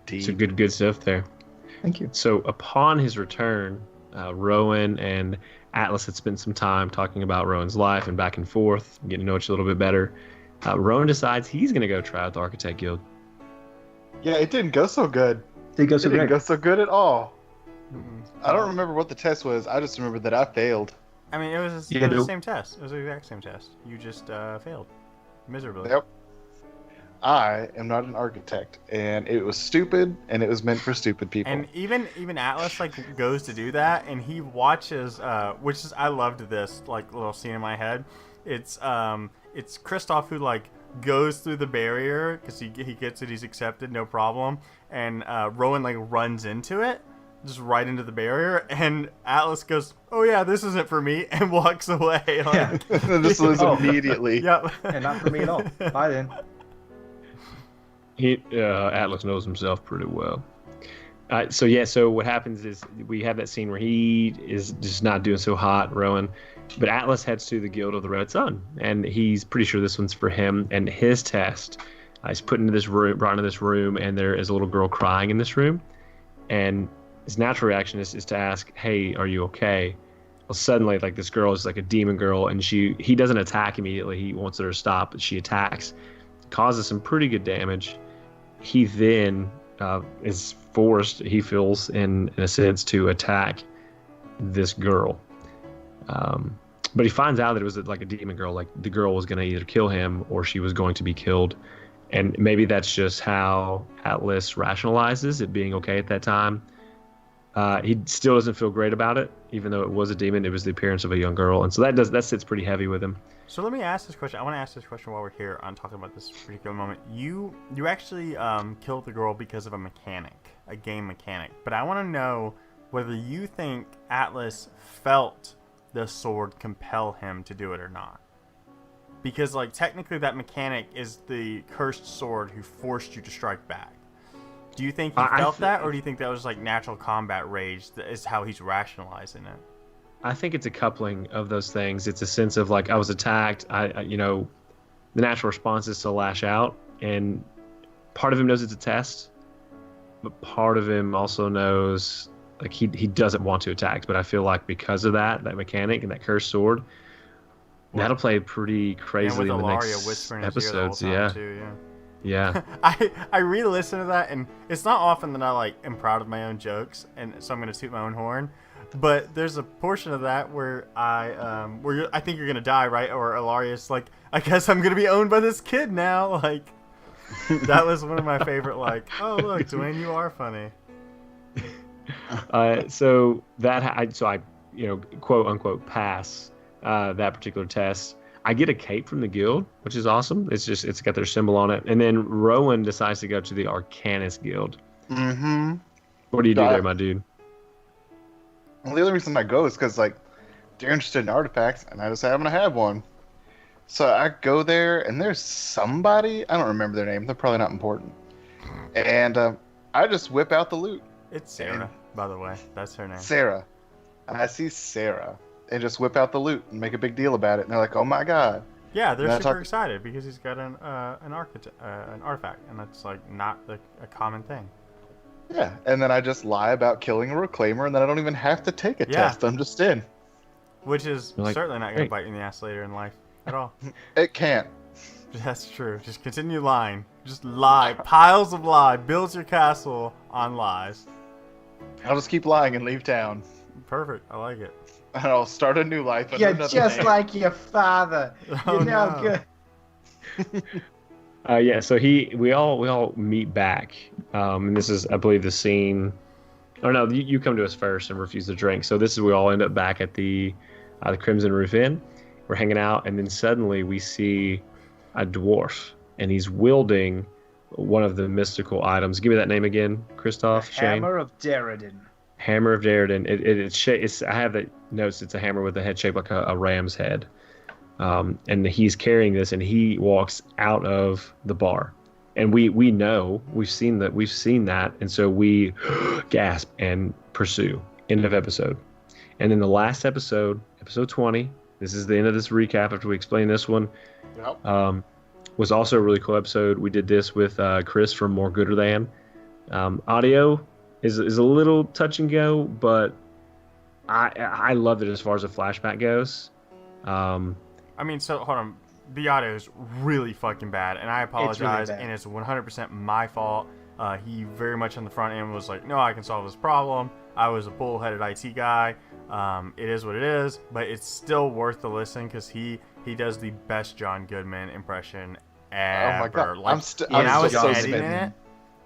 Speaker 3: It's a good stuff there.
Speaker 4: Thank you.
Speaker 3: So upon his return, Rowan and Atlas had spent some time talking about Rowan's life and back and forth, getting to know each other a little bit better. Rowan decides he's going to go try out the Architect Guild.
Speaker 2: Yeah, it didn't go so good.
Speaker 4: It didn't
Speaker 2: go so good at all. I don't remember what the test was. I just remember that I failed.
Speaker 1: I mean, it was the same test. It was the exact same test. You just failed miserably.
Speaker 2: Yep. I am not an architect, and it was stupid, and it was meant for stupid people.
Speaker 1: And even Atlas like goes to do that, and he watches, which is I loved this like little scene in my head. It's Kristoff who like goes through the barrier because he gets it, he's accepted, no problem, and Rowan like runs into it, just right into the barrier, and Atlas goes, oh yeah, this isn't for me, and walks away. Like,
Speaker 2: this was immediately.
Speaker 1: Yep.
Speaker 4: And not for me at all. Bye then.
Speaker 3: Atlas knows himself pretty well. So what happens is we have that scene where he is just not doing so hot, Rowan, but Atlas heads to the Guild of the Red Sun, and he's pretty sure this one's for him. And his test, he's brought into this room, and there is a little girl crying in this room, and his natural reaction is to ask, "Hey, are you okay?" Well, suddenly, like this girl is like a demon girl, and he doesn't attack immediately. He wants her to stop, but she attacks, causes some pretty good damage. He then is forced, he feels, in a sense, to attack this girl. But he finds out that it was like a demon girl, like the girl was going to either kill him or she was going to be killed. And maybe that's just how Atlas rationalizes it being okay at that time. He still doesn't feel great about it, even though it was a demon. It was the appearance of a young girl. And so that sits pretty heavy with him.
Speaker 1: So let me ask this question. I want to ask this question while we're here on talking about this particular moment. You actually killed the girl because of a game mechanic. But I want to know whether you think Atlas felt the sword compel him to do it or not. Because like technically that mechanic is the cursed sword who forced you to strike back. Do you think he felt that, or do you think that was like natural combat rage that is how he's rationalizing it?
Speaker 3: I think it's a coupling of those things. It's a sense of like, I was attacked. The natural response is to lash out, and part of him knows it's a test, but part of him also knows like he doesn't want to attack. But I feel like because of that mechanic and that cursed sword, that'll play pretty crazily in the next episodes. Yeah.
Speaker 1: I re-listen to that, and it's not often that I like am proud of my own jokes, and so I'm gonna toot my own horn. But there's a portion of that where I think you're gonna die, right? Or Ilaria's like, I guess I'm gonna be owned by this kid now. Like, that was one of my favorite. Like, oh look, Dwayne, you are funny.
Speaker 3: So I quote unquote pass that particular test. I get a cape from the guild, which is awesome. It's got their symbol on it. And then Rowan decides to go to the Arcanist Guild.
Speaker 2: Mm-hmm.
Speaker 3: What do you do there, my dude?
Speaker 2: Well, the only reason I go is because, like, they're interested in artifacts, and I just happen to have one. So I go there, and there's somebody, I don't remember their name, they're probably not important. And I just whip out the loot.
Speaker 1: It's Sarah, by the way. That's her name.
Speaker 2: Sarah. And I see Sarah, and just whip out the loot and make a big deal about it. And they're like, oh my god.
Speaker 1: Yeah, they're super excited because he's got an artifact, and that's like not a common thing.
Speaker 2: Yeah, and then I just lie about killing a reclaimer, and then I don't even have to take a test. I'm just in.
Speaker 1: Which is certainly not going to bite you in the ass later in life at all.
Speaker 2: It can't.
Speaker 1: That's true. Just continue lying. Just lie. Piles of lie. Build your castle on lies.
Speaker 2: I'll just keep lying and leave town.
Speaker 1: Perfect. I like it.
Speaker 2: And I'll start a new life.
Speaker 4: You're just name. Like your father. You're now good.
Speaker 3: Yeah. So we all meet back, and this is, I believe, the scene. Oh no, you come to us first and refuse to drink. So this is we all end up back at the Crimson Roof Inn. We're hanging out, and then suddenly we see a dwarf, and he's wielding one of the mystical items. Give me that name again, Christoph.
Speaker 4: Hammer of Derridin.
Speaker 3: Hammer of Derridin. It's I have the notes. It's a hammer with a head shaped like a ram's head, and he's carrying this, and he walks out of the bar, and we know we've seen that, and so we gasp and pursue. End of episode, and then the last episode 20. This is the end of this recap after we explain this one. Yep. Was also a really cool episode. We did this with Chris from More Gooder Than. Audio is a little touch and go, but I loved it as far as a flashback goes.
Speaker 1: I mean, so hold on. The audio is really fucking bad, and I apologize, and it's 100% my fault. He very much on the front end was like, no, I can solve this problem. I was a bullheaded IT guy. It is what it is, but it's still worth the listen because he does the best John Goodman impression ever.
Speaker 2: Oh my god!
Speaker 1: Like, I was editing it.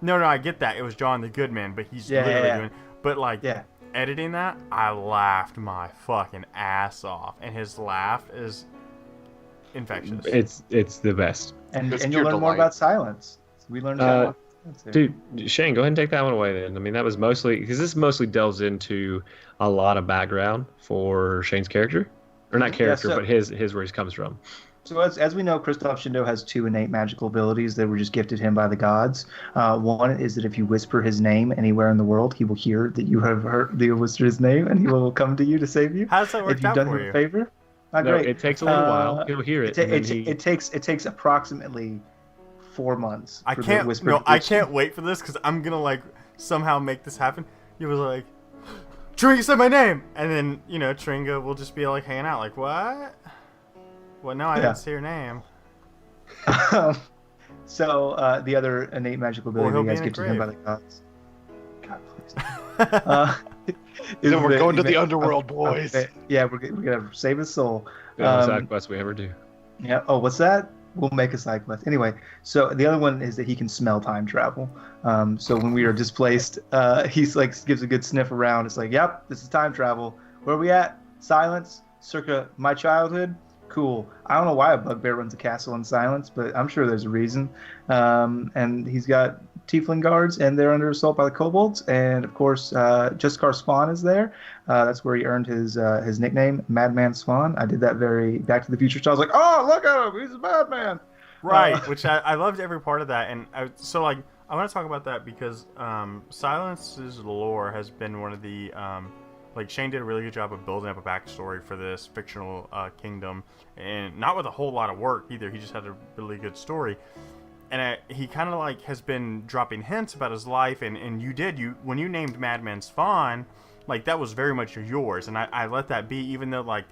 Speaker 1: No, I get that. It was John the Goodman, but he's literally doing. But like editing that, I laughed my fucking ass off, and his laugh is infectious.
Speaker 3: It's the best.
Speaker 4: And you'll learn more about silence. We learned about
Speaker 3: dude, Shane, go ahead and take that one away then. I mean, that was mostly because this mostly delves into a lot of background for Shane's character, or not character, but his where he comes from.
Speaker 4: So as we know, Christoph Shindo has 2 innate magical abilities that were just gifted him by the gods. One is that if you whisper his name anywhere in the world, he will hear that you have whispered his name, and he will come to you to save you.
Speaker 1: How does that work?
Speaker 4: If you've done him a favor.
Speaker 3: No, great. It takes a little while. He'll hear it.
Speaker 4: It takes approximately 4 months.
Speaker 1: I can't wait for this because I'm gonna like somehow make this happen. You was like, Tringa said my name, and then Tringa will just be like hanging out, like what? Well, no, I didn't say your name.
Speaker 4: So the other innate magical ability you guys get to him by the gods. God, please.
Speaker 2: We're going to the underworld, boys.
Speaker 4: Yeah, we're gonna save his soul.
Speaker 3: Side quest we ever do.
Speaker 4: Yeah. Oh, what's that? We'll make a side quest. Anyway, so the other one is that he can smell time travel. So when we are displaced, he's like gives a good sniff around. It's like, yep, this is time travel. Where are we at? Silence, circa my childhood. Cool. I don't know why a bugbear runs a castle in silence, but I'm sure there's a reason. And he's got tiefling guards, and they're under assault by the kobolds. And of course, Juskar Swan is there. That's where he earned his nickname, Madman Swan. I did that very Back to the Future style. I was like, oh, look at him, he's a madman.
Speaker 1: Right, which I loved every part of that. And I want to talk about that because Silence's lore has been one of the like Shane did a really good job of building up a backstory for this fictional kingdom, and not with a whole lot of work either. He just had a really good story, and he kind of like has been dropping hints about his life. And when you named Madman Swan, like that was very much yours, and I let that be, even though like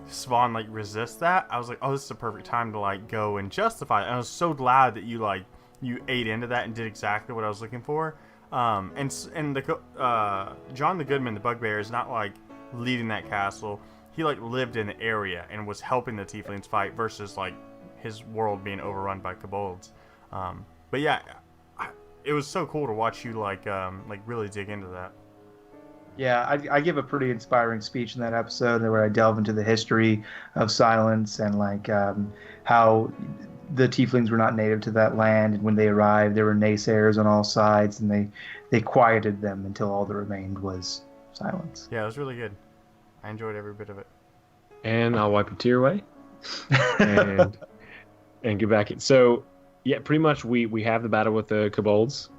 Speaker 1: Swan like resists that. I was like, oh, this is a perfect time to like go and justify it. And I was so glad that you ate into that and did exactly what I was looking for. And the John the Goodman, the Bugbear, is not like leading that castle. He like lived in the area and was helping the Tieflings fight versus like his world being overrun by kobolds. But yeah, it was so cool to watch you like really dig into that.
Speaker 4: Yeah, I give a pretty inspiring speech in that episode where I delve into the history of silence and like how the tieflings were not native to that land, and when they arrived, there were naysayers on all sides, and they quieted them until all that remained was silence.
Speaker 1: Yeah, it was really good. I enjoyed every bit of it.
Speaker 3: And I'll wipe a tear away, and get back in. So, yeah, pretty much we have the battle with the kobolds.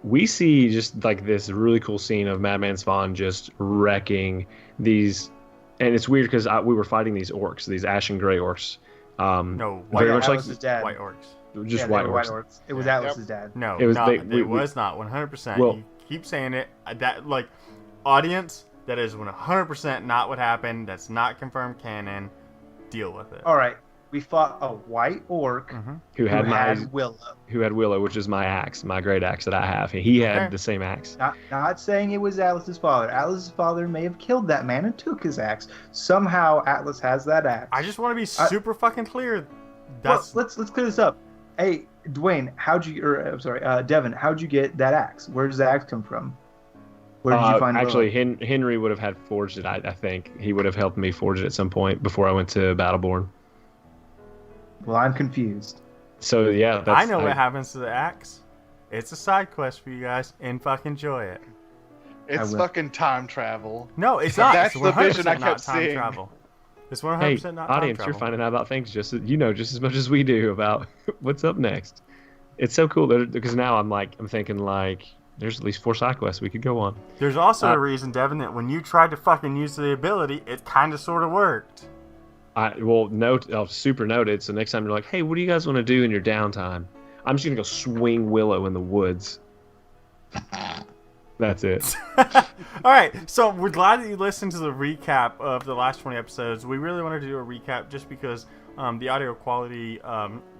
Speaker 3: We see just like this really cool scene of Madman Spawn just wrecking these, and it's weird because we were fighting these orcs, these ashen gray orcs.
Speaker 1: No, white
Speaker 4: Atlas's dad.
Speaker 1: White orcs.
Speaker 3: Just white orcs.
Speaker 4: It was Atlas's dad.
Speaker 1: No,
Speaker 3: it was
Speaker 1: not,
Speaker 3: they,
Speaker 1: it was not 100%.
Speaker 3: Well,
Speaker 1: you keep saying it. That like audience, that is 100% not what happened. That's not confirmed canon. Deal with it.
Speaker 4: All right. We fought a white orc
Speaker 3: who had
Speaker 4: Willow.
Speaker 3: Who had Willow, which is my axe, my great axe that I have. He had the same axe.
Speaker 4: Not saying it was Atlas's father. Atlas's father may have killed that man and took his axe. Somehow Atlas has that axe.
Speaker 1: I just want to be super fucking clear.
Speaker 4: Well, let's clear this up. Hey, Dwayne, Devin, how'd you get that axe? Where does the axe come from? Where did you find it?
Speaker 3: Actually, Henry would have had forged it. I think he would have helped me forge it at some point before I went to Battleborn.
Speaker 4: Well, I'm confused.
Speaker 3: So yeah,
Speaker 1: I know what happens to the axe. It's a side quest for you guys, and fucking enjoy it.
Speaker 2: It's fucking time travel.
Speaker 1: No, it's not.
Speaker 2: That's
Speaker 1: it's
Speaker 2: the vision I
Speaker 1: not
Speaker 2: kept
Speaker 1: time
Speaker 2: seeing.
Speaker 1: travel. It's 100%
Speaker 3: hey,
Speaker 1: not time
Speaker 3: audience,
Speaker 1: travel.
Speaker 3: you're finding out about things just as much as we do about what's up next. It's so cool because now I'm thinking like there's at least 4 side quests we could go on.
Speaker 1: There's also a reason, Devin, that when you tried to fucking use the ability, it kind of sort of worked.
Speaker 3: I'll super note it. So next time you're like, hey, what do you guys want to do in your downtime? I'm just gonna go swing Willow in the woods. That's it.
Speaker 1: All right, so we're glad that you listened to the recap of the last 20 episodes. We really wanted to do a recap just because the audio quality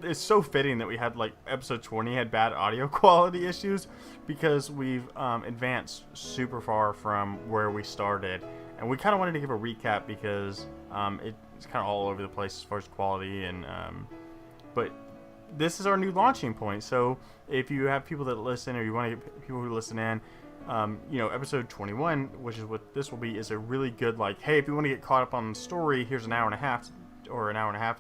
Speaker 1: is so fitting that we had like episode 20 had bad audio quality issues because we've advanced super far from where we started, and we kind of wanted to give a recap because it's kind of all over the place as far as quality, and but this is our new launching point. So if you have people that listen, or you want to get people who listen in, episode 21, which is what this will be, is a really good like, hey, if you want to get caught up on the story, here's an hour and a half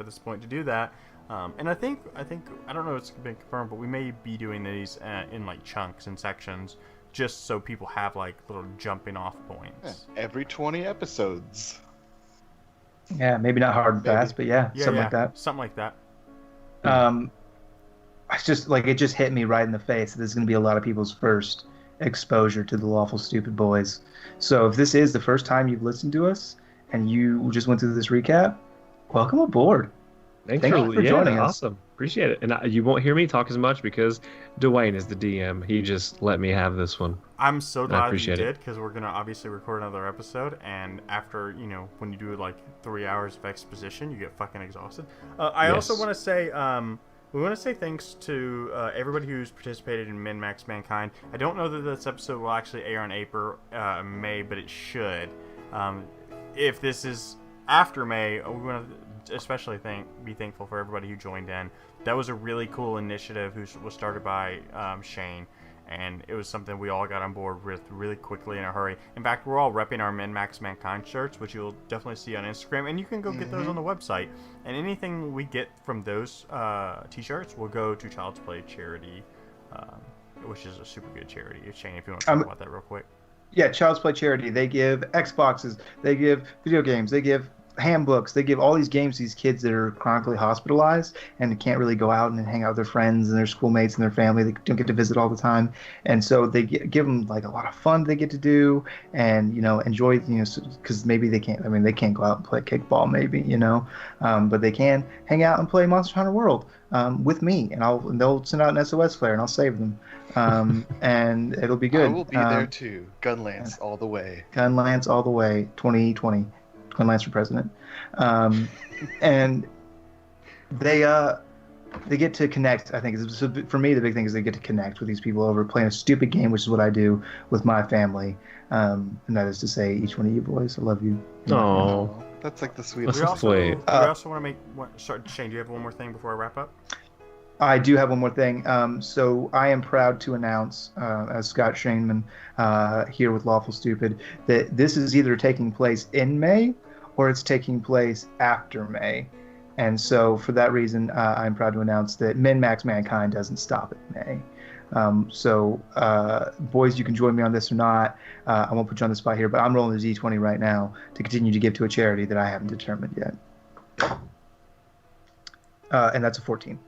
Speaker 1: at this point to do that. And I think I don't know if it's been confirmed, but we may be doing these in like chunks and sections, just so people have like little jumping off points.
Speaker 2: Yeah, every 20 episodes.
Speaker 4: Yeah, maybe not hard and fast, but something like that.
Speaker 1: Something like that.
Speaker 4: It just hit me right in the face. This is going to be a lot of people's first exposure to the Lawful Stupid Boys. So if this is the first time you've listened to us and you just went through this recap, welcome aboard.
Speaker 3: Thanks for joining us. Awesome. Appreciate it. And you won't hear me talk as much because Dwayne is the DM. He just let me have this one.
Speaker 1: I'm so glad that you did, because we're going to obviously record another episode, and after, when you do like 3 hours of exposition, you get fucking exhausted. I also want to say, we want to say thanks to everybody who's participated in Min-Max Mankind. I don't know that this episode will actually air on May, but it should. If this is after May, we want to especially be thankful for everybody who joined in. That was a really cool initiative was started by Shane, and it was something we all got on board with really quickly in a hurry. In fact, we're all repping our Min-Max Mankind shirts, which you'll definitely see on Instagram, and you can go get those on the website. And anything we get from those t-shirts will go to Child's Play charity, which is a super good charity. Shane, if you want to talk about that real quick.
Speaker 4: Yeah, Child's Play charity. They give Xboxes, they give video games, they give handbooks, they give all these games to these kids that are chronically hospitalized and can't really go out and hang out with their friends and their schoolmates and their family. They don't get to visit all the time, and so they give them like a lot of fun they get to do, and enjoy, because maybe they can't. I mean, they can't go out and play kickball, maybe, but they can hang out and play Monster Hunter World with me, and they'll send out an SOS flare and I'll save them, and it'll be good.
Speaker 2: I will be there too. Gunlance all the way.
Speaker 4: Gunlance all the way. 2020. Glenn Lance for president, and they get to connect. I think for me the big thing is they get to connect with these people over playing a stupid game, which is what I do with my family, and that is to say, each one of you boys, I love you.
Speaker 3: Oh,
Speaker 2: that's like the sweetest.
Speaker 1: We also want to make. Shane, do you have one more thing before I wrap up?
Speaker 4: I do have one more thing. So I am proud to announce, as Scott Shaneman here with Lawful Stupid, that this is either taking place in May or it's taking place after May. And so for that reason, I'm proud to announce that Min Max Mankind doesn't stop at May. Boys, you can join me on this or not. I won't put you on the spot here, but I'm rolling the D20 right now to continue to give to a charity that I haven't determined yet. And that's a 14.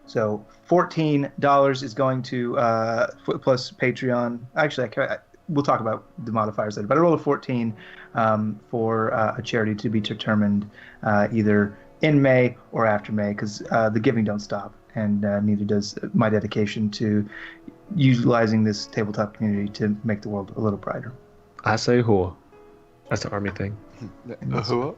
Speaker 4: So $14 is going to plus Patreon. Actually, we'll talk about the modifiers later. But I rolled a 14 for a charity to be determined either in May or after May, because the giving don't stop, and neither does my dedication to utilizing this tabletop community to make the world a little brighter.
Speaker 3: I say whoa. That's the army thing.
Speaker 2: Whoa?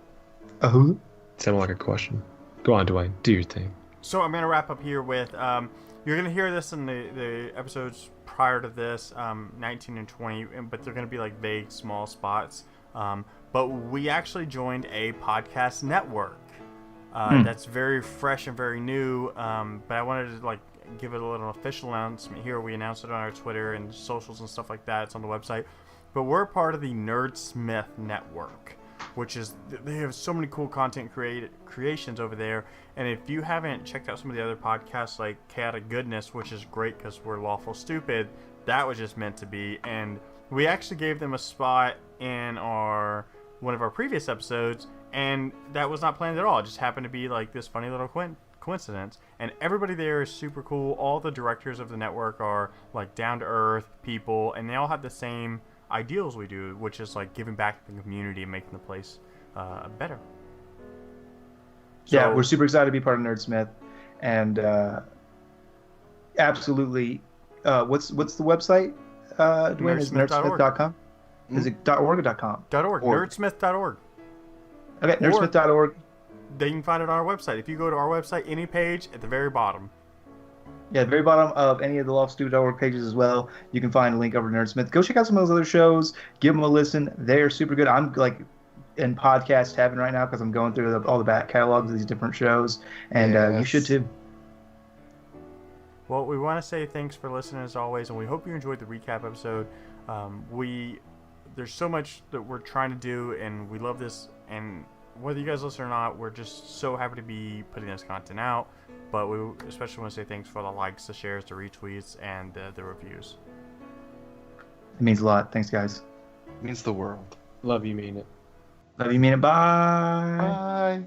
Speaker 4: Who?
Speaker 3: Sounded like a question. Go on, Dwayne. Do your thing.
Speaker 1: So I'm going to wrap up here with, you're going to hear this in the episodes prior to this, 19 and 20, but they're going to be like vague, small spots. But we actually joined a podcast network that's very fresh and very new. But I wanted to give it a little official announcement here. We announced it on our Twitter and socials and stuff like that. It's on the website. But we're part of the Nerdsmith Network, which is, they have so many cool content creations over there. And if you haven't checked out some of the other podcasts like Chaotic Goodness, which is great because we're Lawful Stupid, that was just meant to be. And we actually gave them a spot in one of our previous episodes, and that was not planned at all. It just happened to be like this funny little coincidence. And everybody there is super cool. All the directors of the network are like down-to-earth people, and they all have the same ideals we do, which is like giving back to the community and making the place better.
Speaker 4: Yeah, we're super excited to be part of Nerdsmith, and absolutely. What's the website? Dwayne, is nerdsmith.com? Is it .org or .com?
Speaker 1: .org. Nerdsmith.org.
Speaker 4: Okay, nerdsmith.org.
Speaker 1: Then you can find it on our website. If you go to our website, any page at the very bottom.
Speaker 4: Yeah, at the very bottom of any of the lawfulstupid.org pages as well, you can find a link over to Nerdsmith. Go check out some of those other shows. Give them a listen. They're super good. I'm in podcast heaven right now because I'm going through all the back catalogs of these different shows, and you should too.
Speaker 1: Well, we want to say thanks for listening as always, and we hope you enjoyed the recap episode. There's so much that we're trying to do, and we love this, and whether you guys listen or not, we're just so happy to be putting this content out. But we especially want to say thanks for the likes, the shares, the retweets, and the reviews.
Speaker 4: It means a lot. Thanks, guys.
Speaker 2: It means the world.
Speaker 3: Love you, mean it.
Speaker 4: Love you, mean it. Bye.
Speaker 2: Bye.